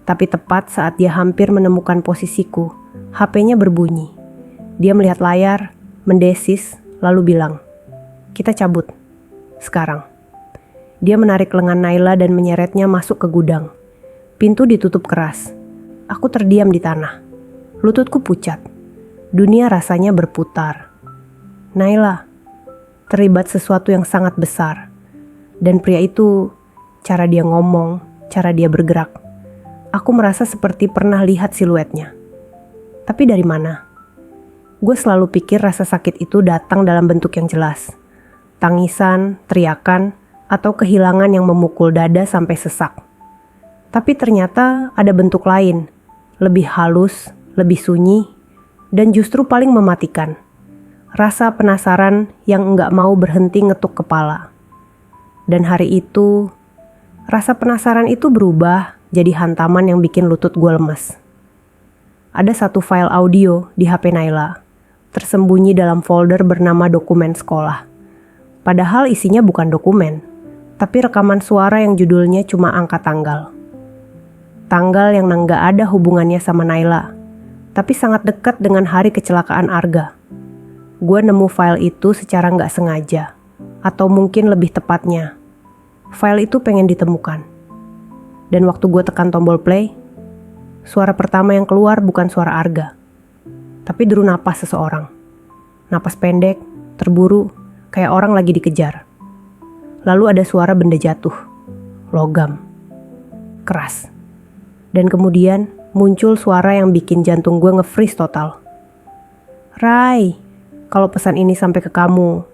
Tapi tepat saat dia hampir menemukan posisiku, HP-nya berbunyi. Dia melihat layar, mendesis, lalu bilang, "Kita cabut. Sekarang." Dia menarik lengan Naila dan menyeretnya masuk ke gudang. Pintu ditutup keras. Aku terdiam di tanah. Lututku pucat. Dunia rasanya berputar. Naila, terlibat sesuatu yang sangat besar. Dan pria itu, cara dia ngomong, cara dia bergerak. Aku merasa seperti pernah lihat siluetnya. Tapi dari mana? Gue selalu pikir rasa sakit itu datang dalam bentuk yang jelas. Tangisan, teriakan, atau kehilangan yang memukul dada sampai sesak. Tapi ternyata ada bentuk lain, lebih halus, lebih sunyi, dan justru paling mematikan. Rasa penasaran yang enggak mau berhenti ngetuk kepala. Dan hari itu, rasa penasaran itu berubah jadi hantaman yang bikin lutut gue lemes. Ada 1 file audio di HP Naila, tersembunyi dalam folder bernama dokumen sekolah. Padahal isinya bukan dokumen, tapi rekaman suara yang judulnya cuma angka tanggal. Tanggal yang nggak ada hubungannya sama Naila, tapi sangat dekat dengan hari kecelakaan Arga. Gue nemu file itu secara nggak sengaja, atau mungkin lebih tepatnya, file itu pengen ditemukan. Dan waktu gue tekan tombol play, suara pertama yang keluar bukan suara Arga, tapi deru napas seseorang. Napas pendek, terburu, kayak orang lagi dikejar. Lalu ada suara benda jatuh, logam, keras. Dan kemudian muncul suara yang bikin jantung gue nge-freeze total. "Rai, kalau pesan ini sampai ke kamu,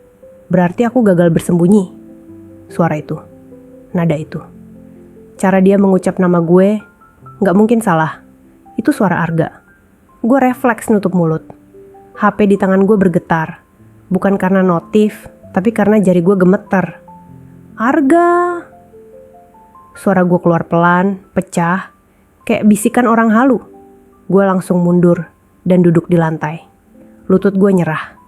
berarti aku gagal bersembunyi." Suara itu, nada itu. Cara dia mengucap nama gue, gak mungkin salah. Itu suara Arga. Gue refleks nutup mulut. HP di tangan gue bergetar. Bukan karena notif, tapi karena jari gue gemeter. "Arga!" Suara gue keluar pelan, pecah, kayak bisikan orang halu. Gue langsung mundur dan duduk di lantai. Lutut gue nyerah,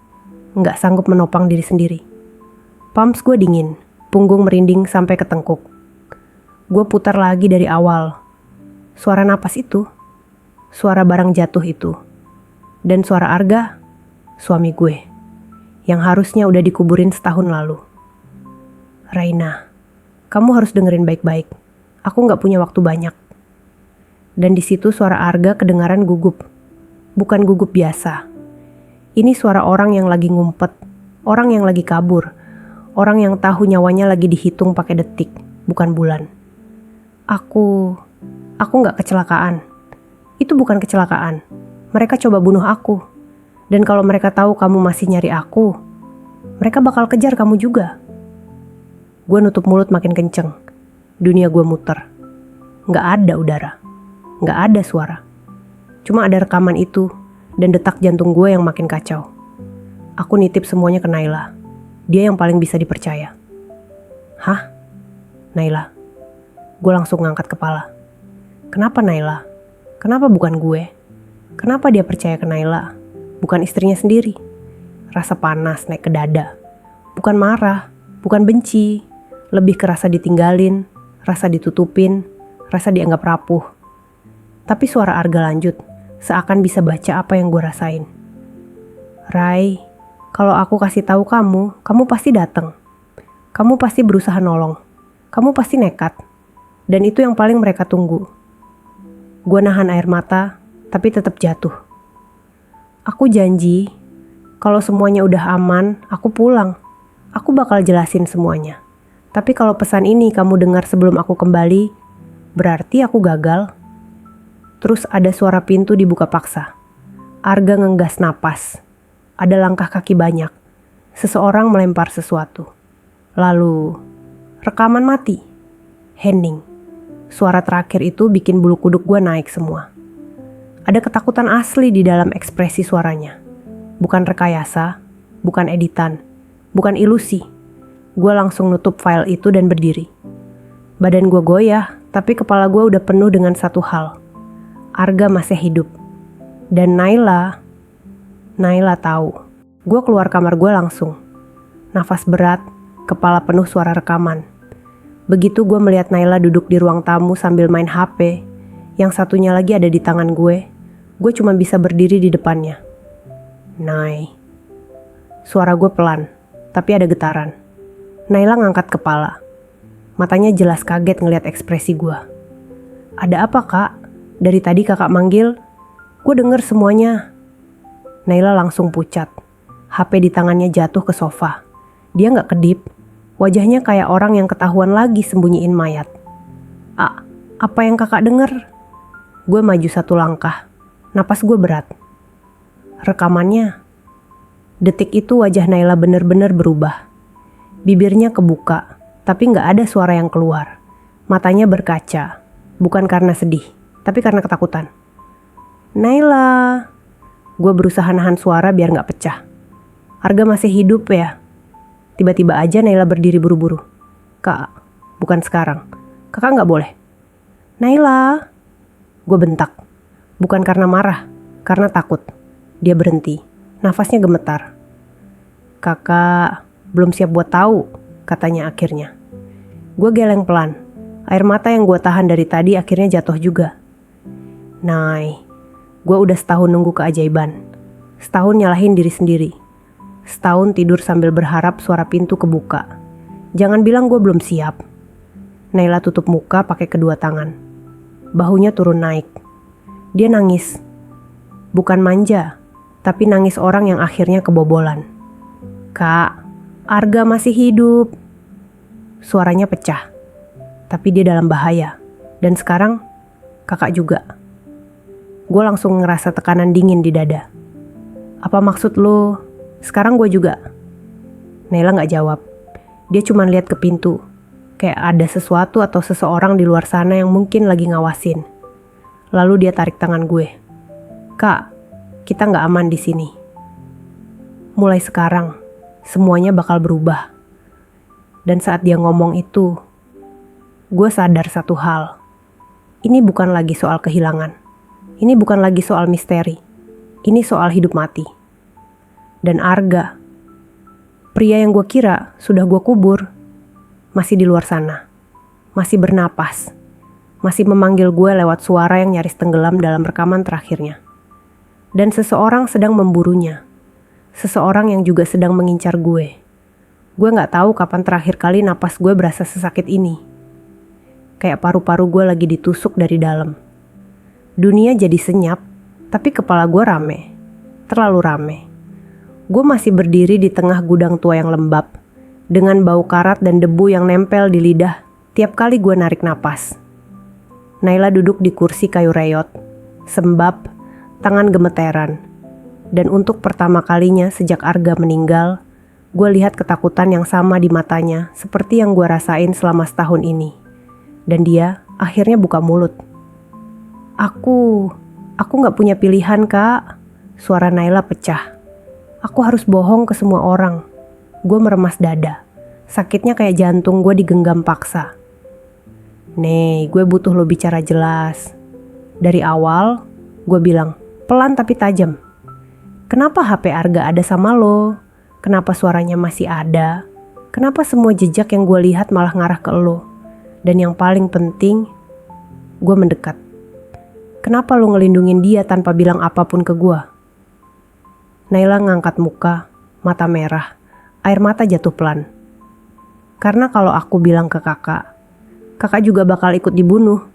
nggak sanggup menopang diri sendiri. Pumps gue dingin, punggung merinding sampai ke tengkuk. Gue putar lagi dari awal. Suara napas itu, suara barang jatuh itu, dan suara Arga, suami gue. yang harusnya udah dikuburin setahun lalu. Raina, kamu harus dengerin baik-baik. Aku gak punya waktu banyak. Dan di situ suara Arga kedengaran gugup. Bukan gugup biasa. Ini suara orang yang lagi ngumpet, orang yang lagi kabur, orang yang tahu nyawanya lagi dihitung pakai detik, bukan bulan. Aku gak kecelakaan. Itu bukan kecelakaan. Mereka coba bunuh aku. Dan kalau mereka tahu kamu masih nyari aku, mereka bakal kejar kamu juga. Gue nutup mulut makin kenceng. Dunia gue muter. Gak ada udara. Gak ada suara. Cuma ada rekaman itu dan detak jantung gue yang makin kacau. Aku nitip semuanya ke Naila. Dia yang paling bisa dipercaya. Hah? Naila? Gue langsung ngangkat kepala. Kenapa Naila? Kenapa bukan gue? Kenapa dia percaya ke Naila? Bukan istrinya sendiri. Rasa panas naik ke dada. Bukan marah, bukan benci. Lebih ke rasa ditinggalin, rasa ditutupin, rasa dianggap rapuh. Tapi suara Arga lanjut, seakan bisa baca apa yang gue rasain. Rai, kalau aku kasih tahu kamu pasti datang. Kamu pasti berusaha nolong. Kamu pasti nekat. Dan itu yang paling mereka tunggu. Gue nahan air mata, tapi tetap jatuh. Aku janji, kalau semuanya udah aman, aku pulang. Aku bakal jelasin semuanya. Tapi kalau pesan ini kamu dengar sebelum aku kembali, berarti aku gagal. Terus ada suara pintu dibuka paksa. Arga ngenggas napas. Ada langkah kaki banyak. Seseorang melempar sesuatu. Lalu, rekaman mati. Hening. Suara terakhir itu bikin bulu kuduk gue naik semua. Ada ketakutan asli di dalam ekspresi suaranya. Bukan rekayasa, bukan editan, bukan ilusi. Gue langsung nutup file itu dan berdiri. Badan gue goyah, tapi kepala gue udah penuh dengan satu hal. Arga masih hidup. Dan Naila tahu. Gue keluar kamar gue langsung. Nafas berat, kepala penuh suara rekaman. Begitu gue melihat Naila duduk di ruang tamu sambil main HP, yang satunya lagi ada di tangan gue cuma bisa berdiri di depannya. Nay. Suara gue pelan, tapi ada getaran. Naila ngangkat kepala. Matanya jelas kaget ngeliat ekspresi gue. Ada apa, Kak? Dari tadi kakak manggil, gue denger semuanya. Naila langsung pucat. HP di tangannya jatuh ke sofa. Dia gak kedip. Wajahnya kayak orang yang ketahuan lagi sembunyiin mayat. Apa yang kakak denger? Gue maju satu langkah. Napas gue berat. Rekamannya. Detik itu wajah Naila bener-bener berubah. Bibirnya kebuka, tapi gak ada suara yang keluar. Matanya berkaca. Bukan karena sedih, tapi karena ketakutan. Naila. Gue berusaha nahan suara biar gak pecah. Arga masih hidup ya? Tiba-tiba aja Naila berdiri buru-buru. Kak, bukan sekarang. Kakak gak boleh. Naila. Gue bentak. Bukan karena marah, karena takut. Dia berhenti. Nafasnya gemetar. Kakak belum siap buat tahu, katanya akhirnya. Gue geleng pelan. Air mata yang gue tahan dari tadi akhirnya jatuh juga. Nay, gue udah setahun nunggu keajaiban. Setahun nyalahin diri sendiri. Setahun tidur sambil berharap suara pintu kebuka. Jangan bilang gue belum siap. Naila tutup muka pakai kedua tangan. Bahunya turun naik. Dia nangis. Bukan manja, tapi nangis orang yang akhirnya kebobolan. Kak, Arga masih hidup. Suaranya pecah. Tapi dia dalam bahaya. Dan sekarang, kakak juga. Gue langsung ngerasa tekanan dingin di dada. Apa maksud lo? Sekarang gue juga. Naila gak jawab. Dia cuma lihat ke pintu. Kayak ada sesuatu atau seseorang di luar sana yang mungkin lagi ngawasin. Lalu dia tarik tangan gue. Kak, kita gak aman di sini. Mulai sekarang, semuanya bakal berubah. Dan saat dia ngomong itu, gue sadar satu hal. Ini bukan lagi soal kehilangan. Ini bukan lagi soal misteri. Ini soal hidup mati. Dan Arga, pria yang gue kira sudah gue kubur, masih di luar sana. Masih bernapas. Masih memanggil gue lewat suara yang nyaris tenggelam dalam rekaman terakhirnya. Dan seseorang sedang memburunya. seseorang yang juga sedang mengincar gue. Gue gak tahu kapan terakhir kali napas gue berasa sesakit ini. Kayak paru-paru gue lagi ditusuk dari dalam. Dunia jadi senyap, tapi kepala gue rame. Terlalu rame. Gue masih berdiri di tengah gudang tua yang lembab, dengan bau karat dan debu yang nempel di lidah tiap kali gue narik napas. Naila duduk di kursi kayu reyot, sembab, tangan gemeteran. Dan untuk pertama kalinya sejak Arga meninggal, gue lihat ketakutan yang sama di matanya seperti yang gue rasain selama setahun ini. Dan dia akhirnya buka mulut. Aku gak punya pilihan, Kak. Suara Naila pecah. Aku harus bohong ke semua orang. Gue meremas dada. Sakitnya kayak jantung gue digenggam paksa. Nih, gue butuh lo bicara jelas. Dari awal, gue bilang, pelan tapi tajam. Kenapa HP Arga ada sama lo? Kenapa suaranya masih ada? Kenapa semua jejak yang gue lihat malah ngarah ke lo? Dan yang paling penting, gue mendekat. Kenapa lo ngelindungin dia tanpa bilang apapun ke gue? Naila ngangkat muka, mata merah, air mata jatuh pelan. Karena kalau aku bilang ke kakak juga bakal ikut dibunuh.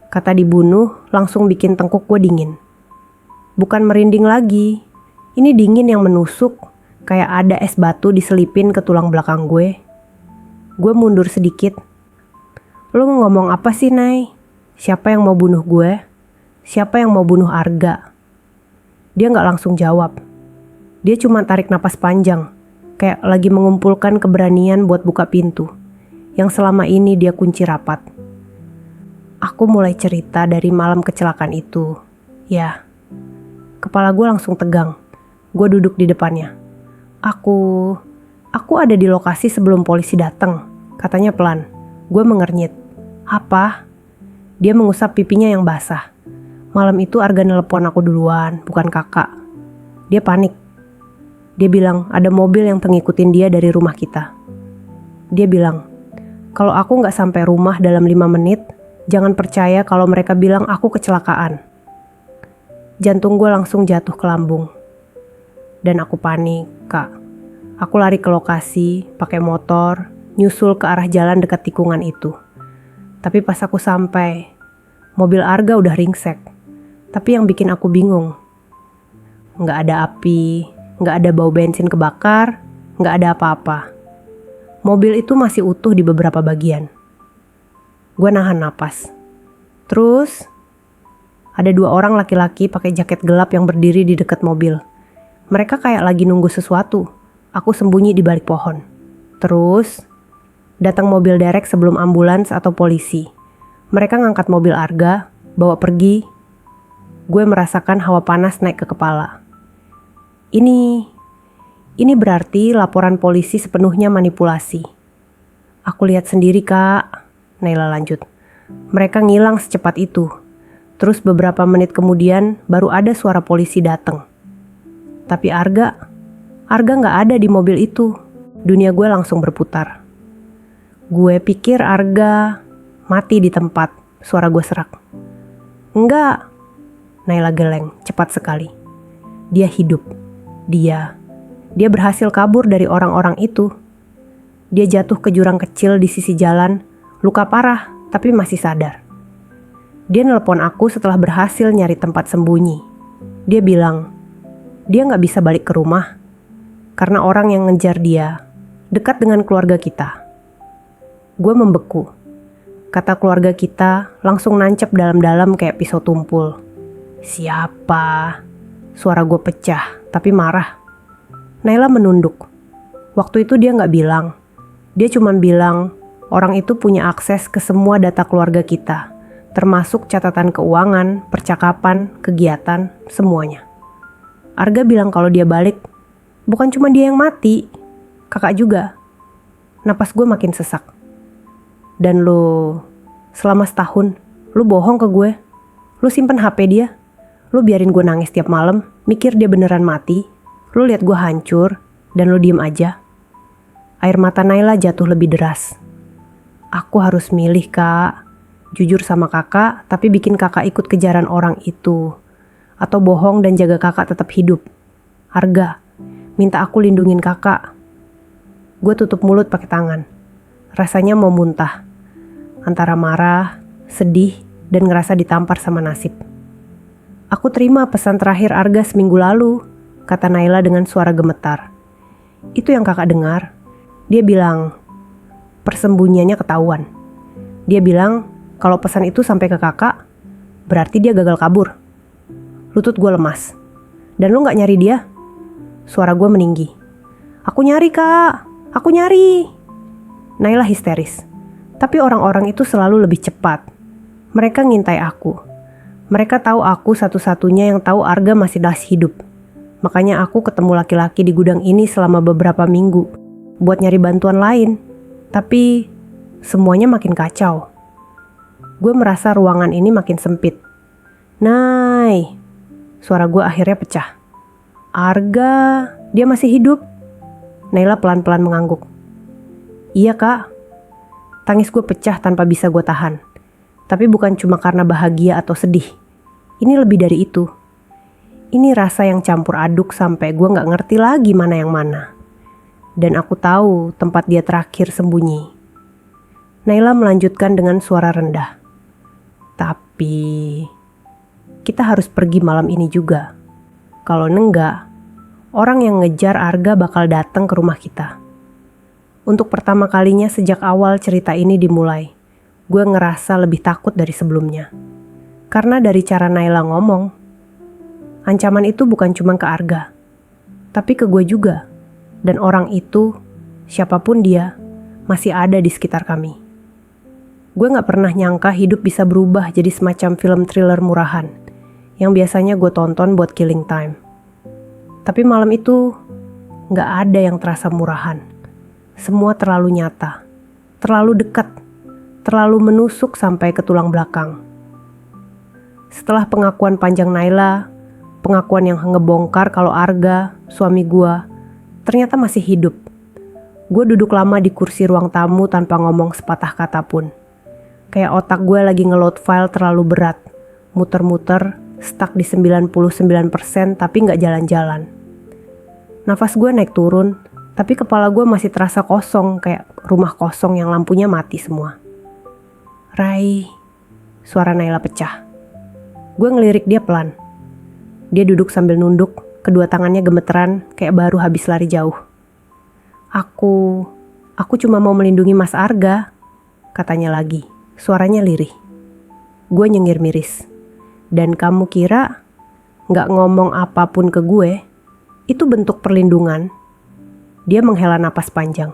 Kata dibunuh langsung bikin tengkuk gue dingin. Bukan merinding lagi, ini dingin yang menusuk, kayak ada es batu diselipin ke tulang belakang gue. Gue mundur sedikit. Lo ngomong apa sih, Nay? Siapa yang mau bunuh gue? Siapa yang mau bunuh Arga? Dia gak langsung jawab. Dia cuma tarik napas panjang, kayak lagi mengumpulkan keberanian buat buka pintu, yang selama ini dia kunci rapat. Aku mulai cerita dari malam kecelakaan itu. Ya, kepala gue langsung tegang. Gue duduk di depannya. Aku ada di lokasi sebelum polisi datang, katanya pelan. Gue mengernyit. Apa? Dia mengusap pipinya yang basah. Malam itu Arga nelpon aku duluan, bukan kakak. Dia panik. Dia bilang ada mobil yang ngikutin dia dari rumah kita. Dia bilang, kalau aku gak sampai rumah dalam 5 menit, jangan percaya kalau mereka bilang aku kecelakaan. Jantung gue langsung jatuh ke lambung. Dan aku panik, Kak. Aku lari ke lokasi, pakai motor, nyusul ke arah jalan dekat tikungan itu. Tapi pas aku sampai, mobil Arga udah ringsek. Tapi yang bikin aku bingung, nggak ada api, nggak ada bau bensin kebakar, nggak ada apa-apa. Mobil itu masih utuh di beberapa bagian. Gue nahan napas. Terus, ada 2 orang laki-laki pakai jaket gelap yang berdiri di dekat mobil. Mereka kayak lagi nunggu sesuatu. Aku sembunyi di balik pohon. Terus, datang mobil derek sebelum ambulans atau polisi. Mereka ngangkat mobil Arga, bawa pergi. Gue merasakan hawa panas naik ke kepala. Ini berarti laporan polisi sepenuhnya manipulasi. Aku lihat sendiri, Kak. Naila lanjut. Mereka ngilang secepat itu. Terus beberapa menit kemudian baru ada suara polisi datang. Tapi Arga gak ada di mobil itu. Dunia gue langsung berputar. Gue pikir Arga mati di tempat. Suara gue serak. Enggak. Naila geleng, cepat sekali. Dia hidup. Dia berhasil kabur dari orang-orang itu. Dia jatuh ke jurang kecil di sisi jalan, luka parah tapi masih sadar. Dia nelpon aku setelah berhasil nyari tempat sembunyi. Dia bilang, dia gak bisa balik ke rumah karena orang yang ngejar dia dekat dengan keluarga kita. Gue membeku. Kata keluarga kita langsung nancep dalam-dalam kayak pisau tumpul. Siapa? Suara gue pecah tapi marah. Naila menunduk. Waktu itu dia gak bilang. Dia cuma bilang orang itu punya akses ke semua data keluarga kita, termasuk catatan keuangan, percakapan, kegiatan, semuanya. Arga bilang kalau dia balik, bukan cuma dia yang mati, kakak juga. Napas gue makin sesak. Dan lo, selama setahun, lo bohong ke gue. Lo simpen HP dia. Lo biarin gue nangis tiap malam, mikir dia beneran mati. Lo liat gue hancur, dan lo diem aja. Air mata Naila jatuh lebih deras. Aku harus milih, Kak. Jujur sama kakak, tapi bikin kakak ikut kejaran orang itu. Atau bohong dan jaga kakak tetap hidup. Arga, minta aku lindungin kakak. Gue tutup mulut pakai tangan. Rasanya mau muntah. Antara marah, sedih, dan ngerasa ditampar sama nasib. Aku terima pesan terakhir Arga seminggu lalu, kata Naila dengan suara gemetar. Itu yang kakak dengar. Dia bilang, persembunyiannya ketahuan. Dia bilang, kalau pesan itu sampai ke kakak, berarti dia gagal kabur. Lutut gue lemas. Dan lu gak nyari dia? Suara gue meninggi. Aku nyari kak, aku nyari. Naila histeris. Tapi orang-orang itu selalu lebih cepat. Mereka ngintai aku. Mereka tahu aku satu-satunya yang tahu Arga masih hidup. Makanya aku ketemu laki-laki di gudang ini selama beberapa minggu buat nyari bantuan lain. Tapi semuanya makin kacau. Gue merasa ruangan ini makin sempit. Nay, suara gue akhirnya pecah. Arga, dia masih hidup? Naila pelan-pelan mengangguk. Iya kak. Tangis gue pecah tanpa bisa gue tahan. Tapi bukan cuma karena bahagia atau sedih. Ini lebih dari itu. Ini rasa yang campur aduk sampai gue gak ngerti lagi mana yang mana. Dan aku tahu tempat dia terakhir sembunyi. Naila melanjutkan dengan suara rendah. Tapi kita harus pergi malam ini juga. Kalau enggak, orang yang ngejar Arga bakal datang ke rumah kita. Untuk pertama kalinya sejak awal cerita ini dimulai, gue ngerasa lebih takut dari sebelumnya. Karena dari cara Naila ngomong, ancaman itu bukan cuma ke Arga, tapi ke gue juga. Dan orang itu, siapapun dia, masih ada di sekitar kami. Gue gak pernah nyangka hidup bisa berubah jadi semacam film thriller murahan, yang biasanya gue tonton buat killing time. Tapi malam itu, gak ada yang terasa murahan. Semua terlalu nyata, terlalu dekat, terlalu menusuk sampai ke tulang belakang. Setelah pengakuan panjang Naila, pengakuan yang ngebongkar kalau Arga, suami gua, ternyata masih hidup. Gue duduk lama di kursi ruang tamu tanpa ngomong sepatah kata pun. Kayak otak gue lagi ngeload file terlalu berat, muter-muter, stuck di 99% tapi gak jalan-jalan. Nafas gue naik turun, tapi kepala gue masih terasa kosong kayak rumah kosong yang lampunya mati semua. Rai, suara Naila pecah. Gue ngelirik dia pelan. Dia duduk sambil nunduk, kedua tangannya gemeteran kayak baru habis lari jauh. Aku cuma mau melindungi Mas Arga, katanya lagi. Suaranya lirih. Gue nyengir miris. Dan kamu kira gak ngomong apapun ke gue, itu bentuk perlindungan? Dia menghela napas panjang.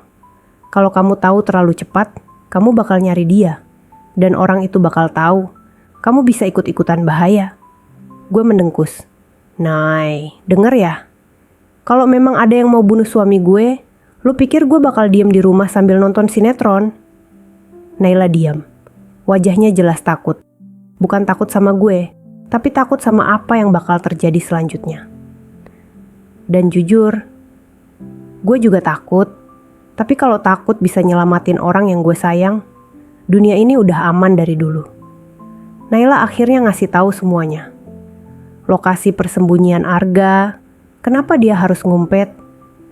Kalau kamu tahu terlalu cepat, kamu bakal nyari dia. Dan orang itu bakal tahu. Kamu bisa ikut-ikutan bahaya. Gue mendengkus. Nay, denger ya. Kalau memang ada yang mau bunuh suami gue, lu pikir gue bakal diem di rumah sambil nonton sinetron? Naila diam. Wajahnya jelas takut. Bukan takut sama gue, tapi takut sama apa yang bakal terjadi selanjutnya. Dan jujur, gue juga takut, tapi kalau takut bisa nyelamatin orang yang gue sayang, dunia ini udah aman dari dulu. Naila akhirnya ngasih tahu semuanya. Lokasi persembunyian Arga, kenapa dia harus ngumpet,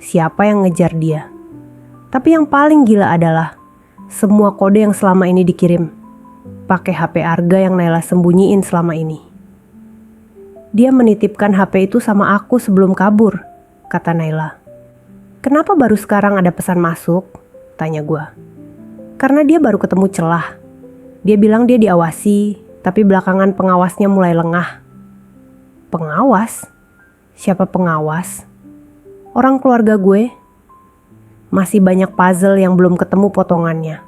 siapa yang ngejar dia. Tapi yang paling gila adalah semua kode yang selama ini dikirim, pakai HP Arga yang Naila sembunyiin selama ini. Dia menitipkan HP itu sama aku sebelum kabur, kata Naila. Kenapa baru sekarang ada pesan masuk? Tanya gue. Karena dia baru ketemu celah. Dia bilang dia diawasi, tapi belakangan pengawasnya mulai lengah. Pengawas? Siapa pengawas? Orang keluarga gue. Masih banyak puzzle yang belum ketemu potongannya.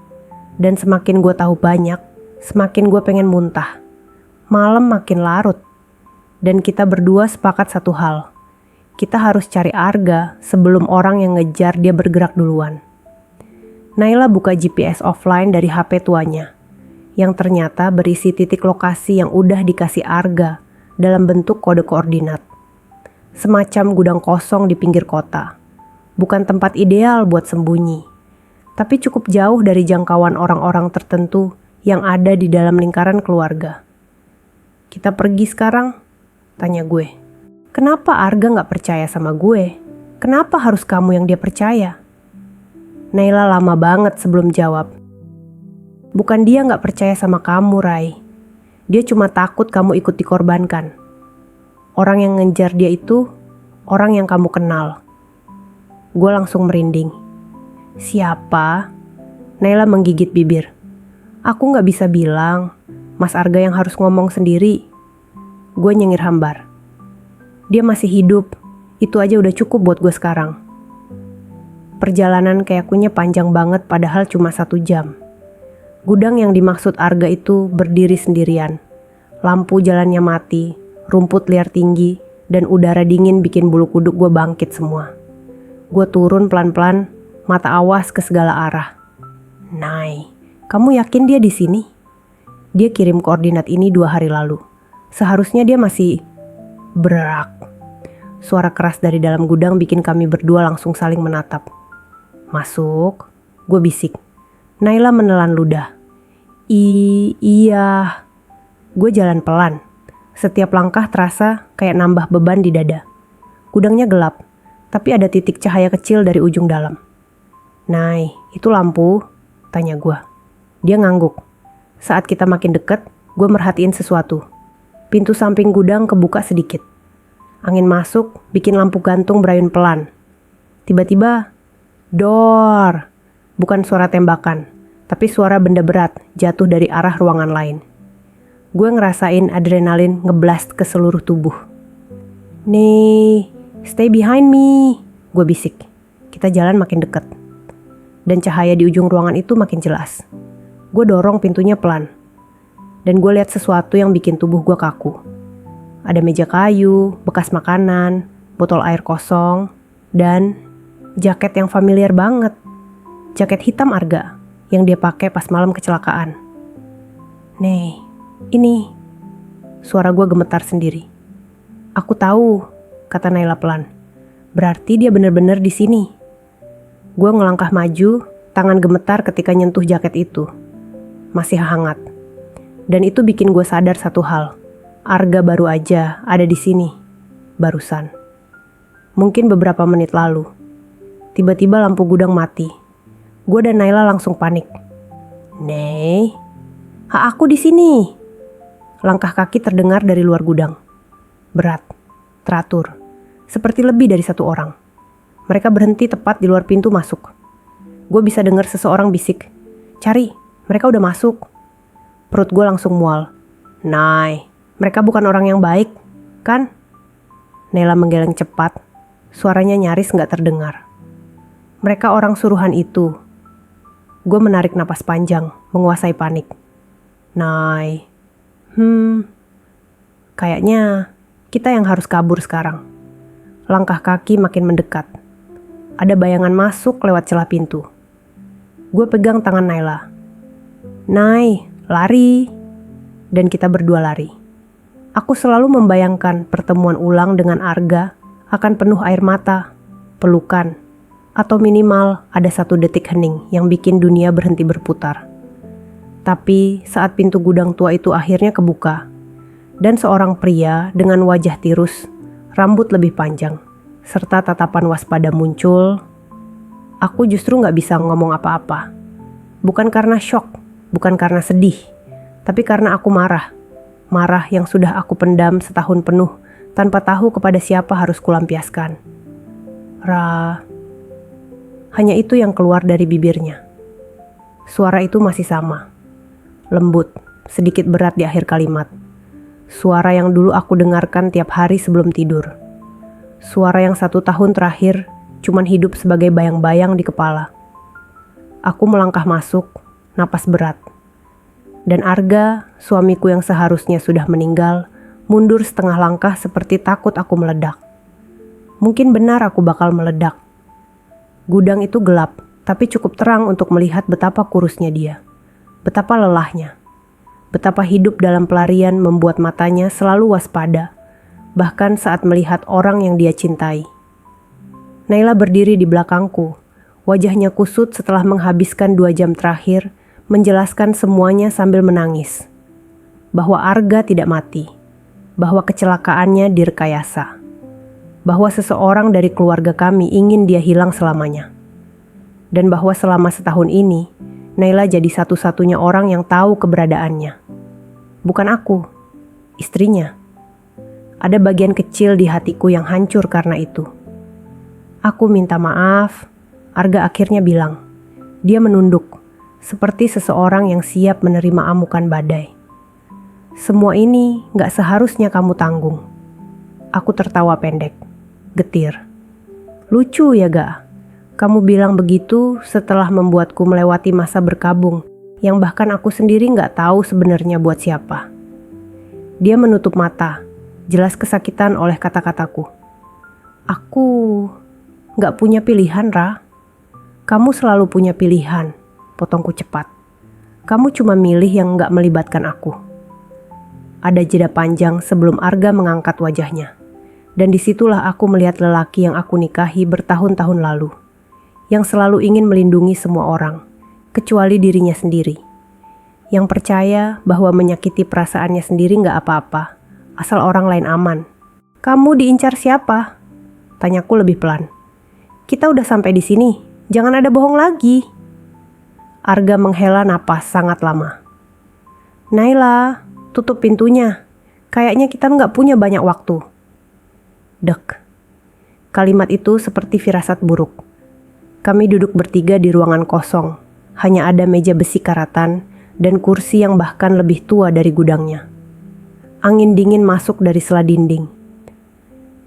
Dan semakin gue tahu banyak, semakin gue pengen muntah. Malam makin larut. Dan kita berdua sepakat satu hal. Kita harus cari Arga sebelum orang yang ngejar dia bergerak duluan. Naila buka GPS offline dari HP tuanya, yang ternyata berisi titik lokasi yang udah dikasih Arga dalam bentuk kode koordinat. Semacam gudang kosong di pinggir kota. Bukan tempat ideal buat sembunyi, tapi cukup jauh dari jangkauan orang-orang tertentu yang ada di dalam lingkaran keluarga. Kita pergi sekarang? Tanya gue. Kenapa Arga gak percaya sama gue? Kenapa harus kamu yang dia percaya? Naila lama banget sebelum jawab. Bukan dia gak percaya sama kamu, Rai. Dia cuma takut kamu ikut dikorbankan. Orang yang ngejar dia itu orang yang kamu kenal. Gue langsung merinding. Siapa? Naila menggigit bibir. Aku gak bisa bilang. Mas Arga yang harus ngomong sendiri. Gue nyengir hambar. Dia masih hidup. Itu aja udah cukup buat gue sekarang. Perjalanan kayakunya panjang banget padahal cuma 1 jam. Gudang yang dimaksud Arga itu berdiri sendirian. Lampu jalannya mati, rumput liar tinggi, dan udara dingin bikin bulu kuduk gue bangkit semua. Gue turun pelan-pelan, mata awas ke segala arah. Nay, kamu yakin dia di sini? Dia kirim koordinat ini 2 hari lalu. Seharusnya dia masih... Berak. Suara keras dari dalam gudang bikin kami berdua langsung saling menatap. Masuk, gue bisik. Naila menelan ludah. Iya. Gue jalan pelan. Setiap langkah terasa kayak nambah beban di dada. Gudangnya gelap, tapi ada titik cahaya kecil dari ujung dalam. Nay, itu lampu? Tanya gue. Dia ngangguk. Saat kita makin dekat, gue merhatiin sesuatu. Pintu samping gudang kebuka sedikit. Angin masuk, bikin lampu gantung berayun pelan. Tiba-tiba, dor! Bukan suara tembakan, tapi suara benda berat jatuh dari arah ruangan lain. Gue ngerasain adrenalin ngeblast ke seluruh tubuh. Nih, stay behind me, gue bisik. Kita jalan makin dekat. Dan cahaya di ujung ruangan itu makin jelas. Gue dorong pintunya pelan. Dan gue lihat sesuatu yang bikin tubuh gue kaku. Ada meja kayu, bekas makanan, botol air kosong, dan jaket yang familiar banget. Jaket hitam Arga yang dia pakai pas malam kecelakaan. Nih, ini. Suara gue gemetar sendiri. Aku tahu, kata Naila pelan. Berarti dia benar-benar di sini. Gue ngelangkah maju, tangan gemetar ketika nyentuh jaket itu. Masih hangat. Dan itu bikin gue sadar satu hal. Arga baru aja ada di sini. Barusan. Mungkin beberapa menit lalu. Tiba-tiba lampu gudang mati. Gue dan Naila langsung panik. Nih, aku di sini. Langkah kaki terdengar dari luar gudang. Berat, teratur. Seperti lebih dari 1 orang. Mereka berhenti tepat di luar pintu masuk. Gue bisa dengar seseorang bisik. Cari, mereka udah masuk. Perut gue langsung mual. Nay, mereka bukan orang yang baik, kan? Naila menggeleng cepat. Suaranya nyaris gak terdengar. Mereka orang suruhan itu. Gue menarik napas panjang, menguasai panik. Nay, kayaknya kita yang harus kabur sekarang. Langkah kaki makin mendekat. Ada bayangan masuk lewat celah pintu. Gue pegang tangan Naila. Nay, lari. Dan kita berdua lari. Aku selalu membayangkan pertemuan ulang dengan Arga akan penuh air mata, pelukan, atau minimal ada 1 detik hening yang bikin dunia berhenti berputar. Tapi saat pintu gudang tua itu akhirnya kebuka, dan seorang pria dengan wajah tirus, rambut lebih panjang, serta tatapan waspada muncul, aku justru gak bisa ngomong apa-apa. Bukan karena syok, bukan karena sedih, tapi karena aku marah. Marah yang sudah aku pendam setahun penuh tanpa tahu kepada siapa harus kulampiaskan. Hanya itu yang keluar dari bibirnya. Suara itu masih sama. Lembut, sedikit berat di akhir kalimat. Suara yang dulu aku dengarkan tiap hari sebelum tidur. Suara yang 1 tahun terakhir cuman hidup sebagai bayang-bayang di kepala. Aku melangkah masuk, napas berat. Dan Arga, suamiku yang seharusnya sudah meninggal, mundur setengah langkah seperti takut aku meledak. Mungkin benar aku bakal meledak. Gudang itu gelap, tapi cukup terang untuk melihat betapa kurusnya dia. Betapa lelahnya. Betapa hidup dalam pelarian membuat matanya selalu waspada, bahkan saat melihat orang yang dia cintai. Naila berdiri di belakangku, wajahnya kusut setelah menghabiskan 2 jam terakhir, menjelaskan semuanya sambil menangis. Bahwa Arga tidak mati, bahwa kecelakaannya direkayasa, bahwa seseorang dari keluarga kami ingin dia hilang selamanya. Dan bahwa selama setahun ini, Naila jadi satu-satunya orang yang tahu keberadaannya. Bukan aku, istrinya. Ada bagian kecil di hatiku yang hancur karena itu. Aku minta maaf, Arga akhirnya bilang. Dia menunduk, seperti seseorang yang siap menerima amukan badai. Semua ini gak seharusnya kamu tanggung. Aku tertawa pendek, getir. Lucu ya gak? Kamu bilang begitu setelah membuatku melewati masa berkabung yang bahkan aku sendiri gak tahu sebenarnya buat siapa. Dia menutup mata, jelas kesakitan oleh kata-kataku. Aku gak punya pilihan, Ra. Kamu selalu punya pilihan, potongku cepat. Kamu cuma milih yang gak melibatkan aku. Ada jeda panjang sebelum Arga mengangkat wajahnya. Dan disitulah aku melihat lelaki yang aku nikahi bertahun-tahun lalu. Yang selalu ingin melindungi semua orang, kecuali dirinya sendiri. Yang percaya bahwa menyakiti perasaannya sendiri gak apa-apa, asal orang lain aman. Kamu diincar siapa? Tanyaku lebih pelan. Kita udah sampai di sini, jangan ada bohong lagi. Arga menghela napas sangat lama. Naila, tutup pintunya. Kayaknya kita nggak punya banyak waktu. Dek. Kalimat itu seperti firasat buruk. Kami duduk bertiga di ruangan kosong. Hanya ada meja besi karatan dan kursi yang bahkan lebih tua dari gudangnya. Angin dingin masuk dari sela dinding.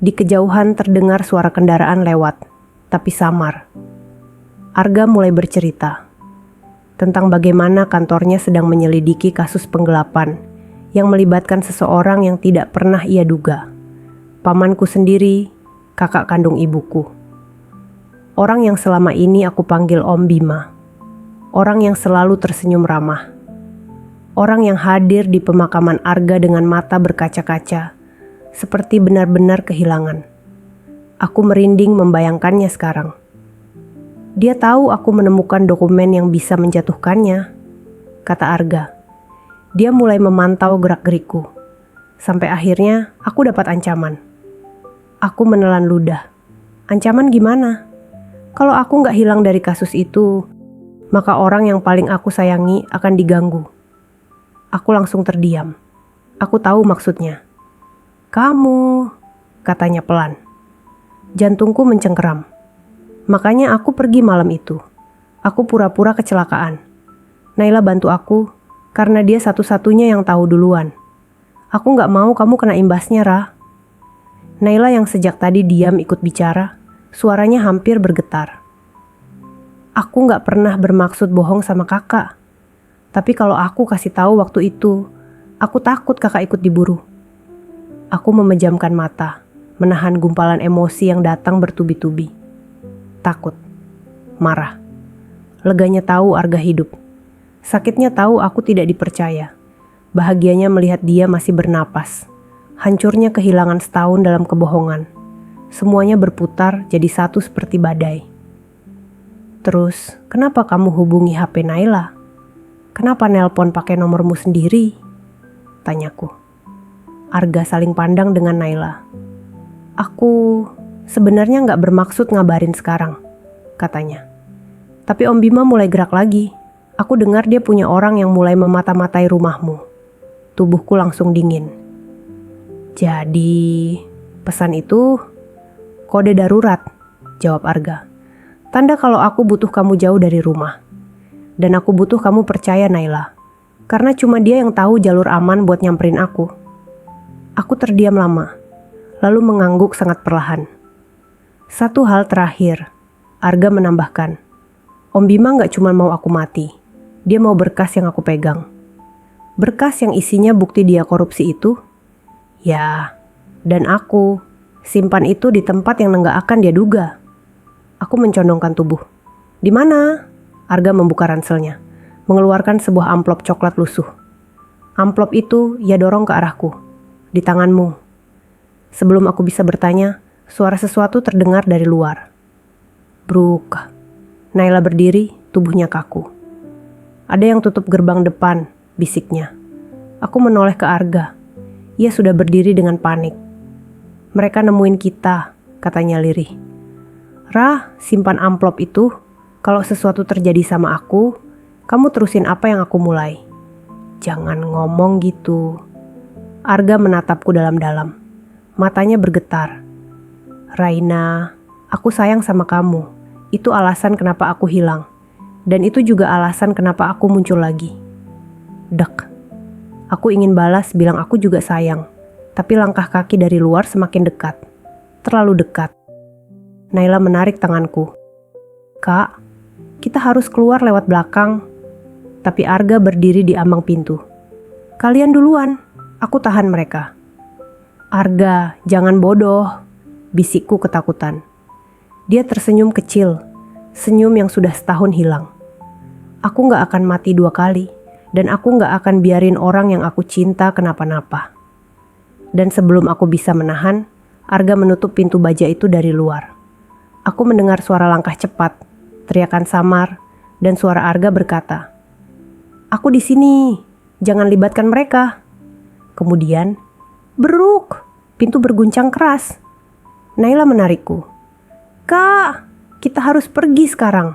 Di kejauhan terdengar suara kendaraan lewat. Tapi samar. Arga mulai bercerita tentang bagaimana kantornya sedang menyelidiki kasus penggelapan yang melibatkan seseorang yang tidak pernah ia duga. Pamanku sendiri, kakak kandung ibuku. Orang yang selama ini aku panggil Om Bima. Orang yang selalu tersenyum ramah. Orang yang hadir di pemakaman Arga dengan mata berkaca-kaca, seperti benar-benar kehilangan. Aku merinding membayangkannya sekarang. Dia tahu aku menemukan dokumen yang bisa menjatuhkannya, kata Arga. Dia mulai memantau gerak-gerikku. Sampai akhirnya aku dapat ancaman. Aku menelan ludah. Ancaman gimana? Kalau aku gak hilang dari kasus itu, maka orang yang paling aku sayangi akan diganggu. Aku langsung terdiam. Aku tahu maksudnya. Kamu, katanya pelan. Jantungku mencengkeram. Makanya aku pergi malam itu. Aku pura-pura kecelakaan. Naila bantu aku karena dia satu-satunya yang tahu duluan. Aku gak mau kamu kena imbasnya, Ra. Naila yang sejak tadi diam ikut bicara, suaranya hampir bergetar. Aku gak pernah bermaksud bohong sama kakak. Tapi kalau aku kasih tahu waktu itu, aku takut kakak ikut diburu. Aku memejamkan mata. Menahan gumpalan emosi yang datang bertubi-tubi. Takut. Marah. Leganya tahu Arga hidup. Sakitnya tahu aku tidak dipercaya. Bahagianya melihat dia masih bernapas. Hancurnya kehilangan setahun dalam kebohongan. Semuanya berputar jadi satu seperti badai. Terus, kenapa kamu hubungi HP Naila? Kenapa nelpon pakai nomormu sendiri? Tanyaku. Arga saling pandang dengan Naila. Aku sebenarnya gak bermaksud ngabarin sekarang, katanya. Tapi Om Bima mulai gerak lagi. Aku dengar dia punya orang yang mulai memata-matai rumahmu. Tubuhku langsung dingin. Jadi, pesan itu kode darurat, jawab Arga. Tanda kalau aku butuh kamu jauh dari rumah. Dan aku butuh kamu percaya, Naila. Karena cuma dia yang tahu jalur aman buat nyamperin aku. Aku terdiam lama. Lalu mengangguk sangat perlahan. Satu hal terakhir, Arga menambahkan. Om Bima gak cuma mau aku mati. Dia mau berkas yang aku pegang. Berkas yang isinya bukti dia korupsi itu? Ya, dan aku simpan itu di tempat yang nggak akan dia duga. Aku mencondongkan tubuh. Di mana? Arga membuka ranselnya, mengeluarkan sebuah amplop coklat lusuh. Amplop itu ia dorong ke arahku. Di tanganmu. Sebelum aku bisa bertanya, suara sesuatu terdengar dari luar. Bruk. Naila berdiri, tubuhnya kaku. Ada yang tutup gerbang depan, bisiknya. Aku menoleh ke Arga. Ia sudah berdiri dengan panik. Mereka nemuin kita, katanya lirih. Rah, simpan amplop itu. Kalau sesuatu terjadi sama aku, kamu terusin apa yang aku mulai. Jangan ngomong gitu. Arga menatapku dalam-dalam. Matanya bergetar. Raina, aku sayang sama kamu. Itu alasan kenapa aku hilang. Dan itu juga alasan kenapa aku muncul lagi. Dek. Aku ingin balas bilang aku juga sayang. Tapi langkah kaki dari luar semakin dekat. Terlalu dekat. Naila menarik tanganku. Kak, kita harus keluar lewat belakang. Tapi Arga berdiri di ambang pintu. Kalian duluan, aku tahan mereka. Arga, jangan bodoh, bisikku ketakutan. Dia tersenyum kecil, senyum yang sudah setahun hilang. Aku gak akan mati 2 kali, dan aku gak akan biarin orang yang aku cinta kenapa-napa. Dan sebelum aku bisa menahan, Arga menutup pintu baja itu dari luar. Aku mendengar suara langkah cepat, teriakan samar, dan suara Arga berkata, "Aku di sini, jangan libatkan mereka." Kemudian, beruk, pintu berguncang keras. Naila menarikku. "Kak, kita harus pergi sekarang."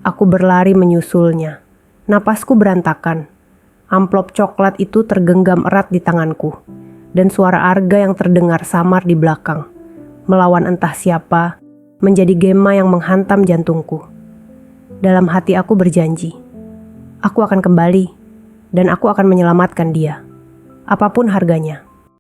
Aku berlari menyusulnya. Napasku berantakan. Amplop coklat itu tergenggam erat di tanganku, dan suara Arga yang terdengar samar di belakang, melawan entah siapa, menjadi gema yang menghantam jantungku. Dalam hati aku berjanji, aku akan kembali, dan aku akan menyelamatkan dia, apapun harganya.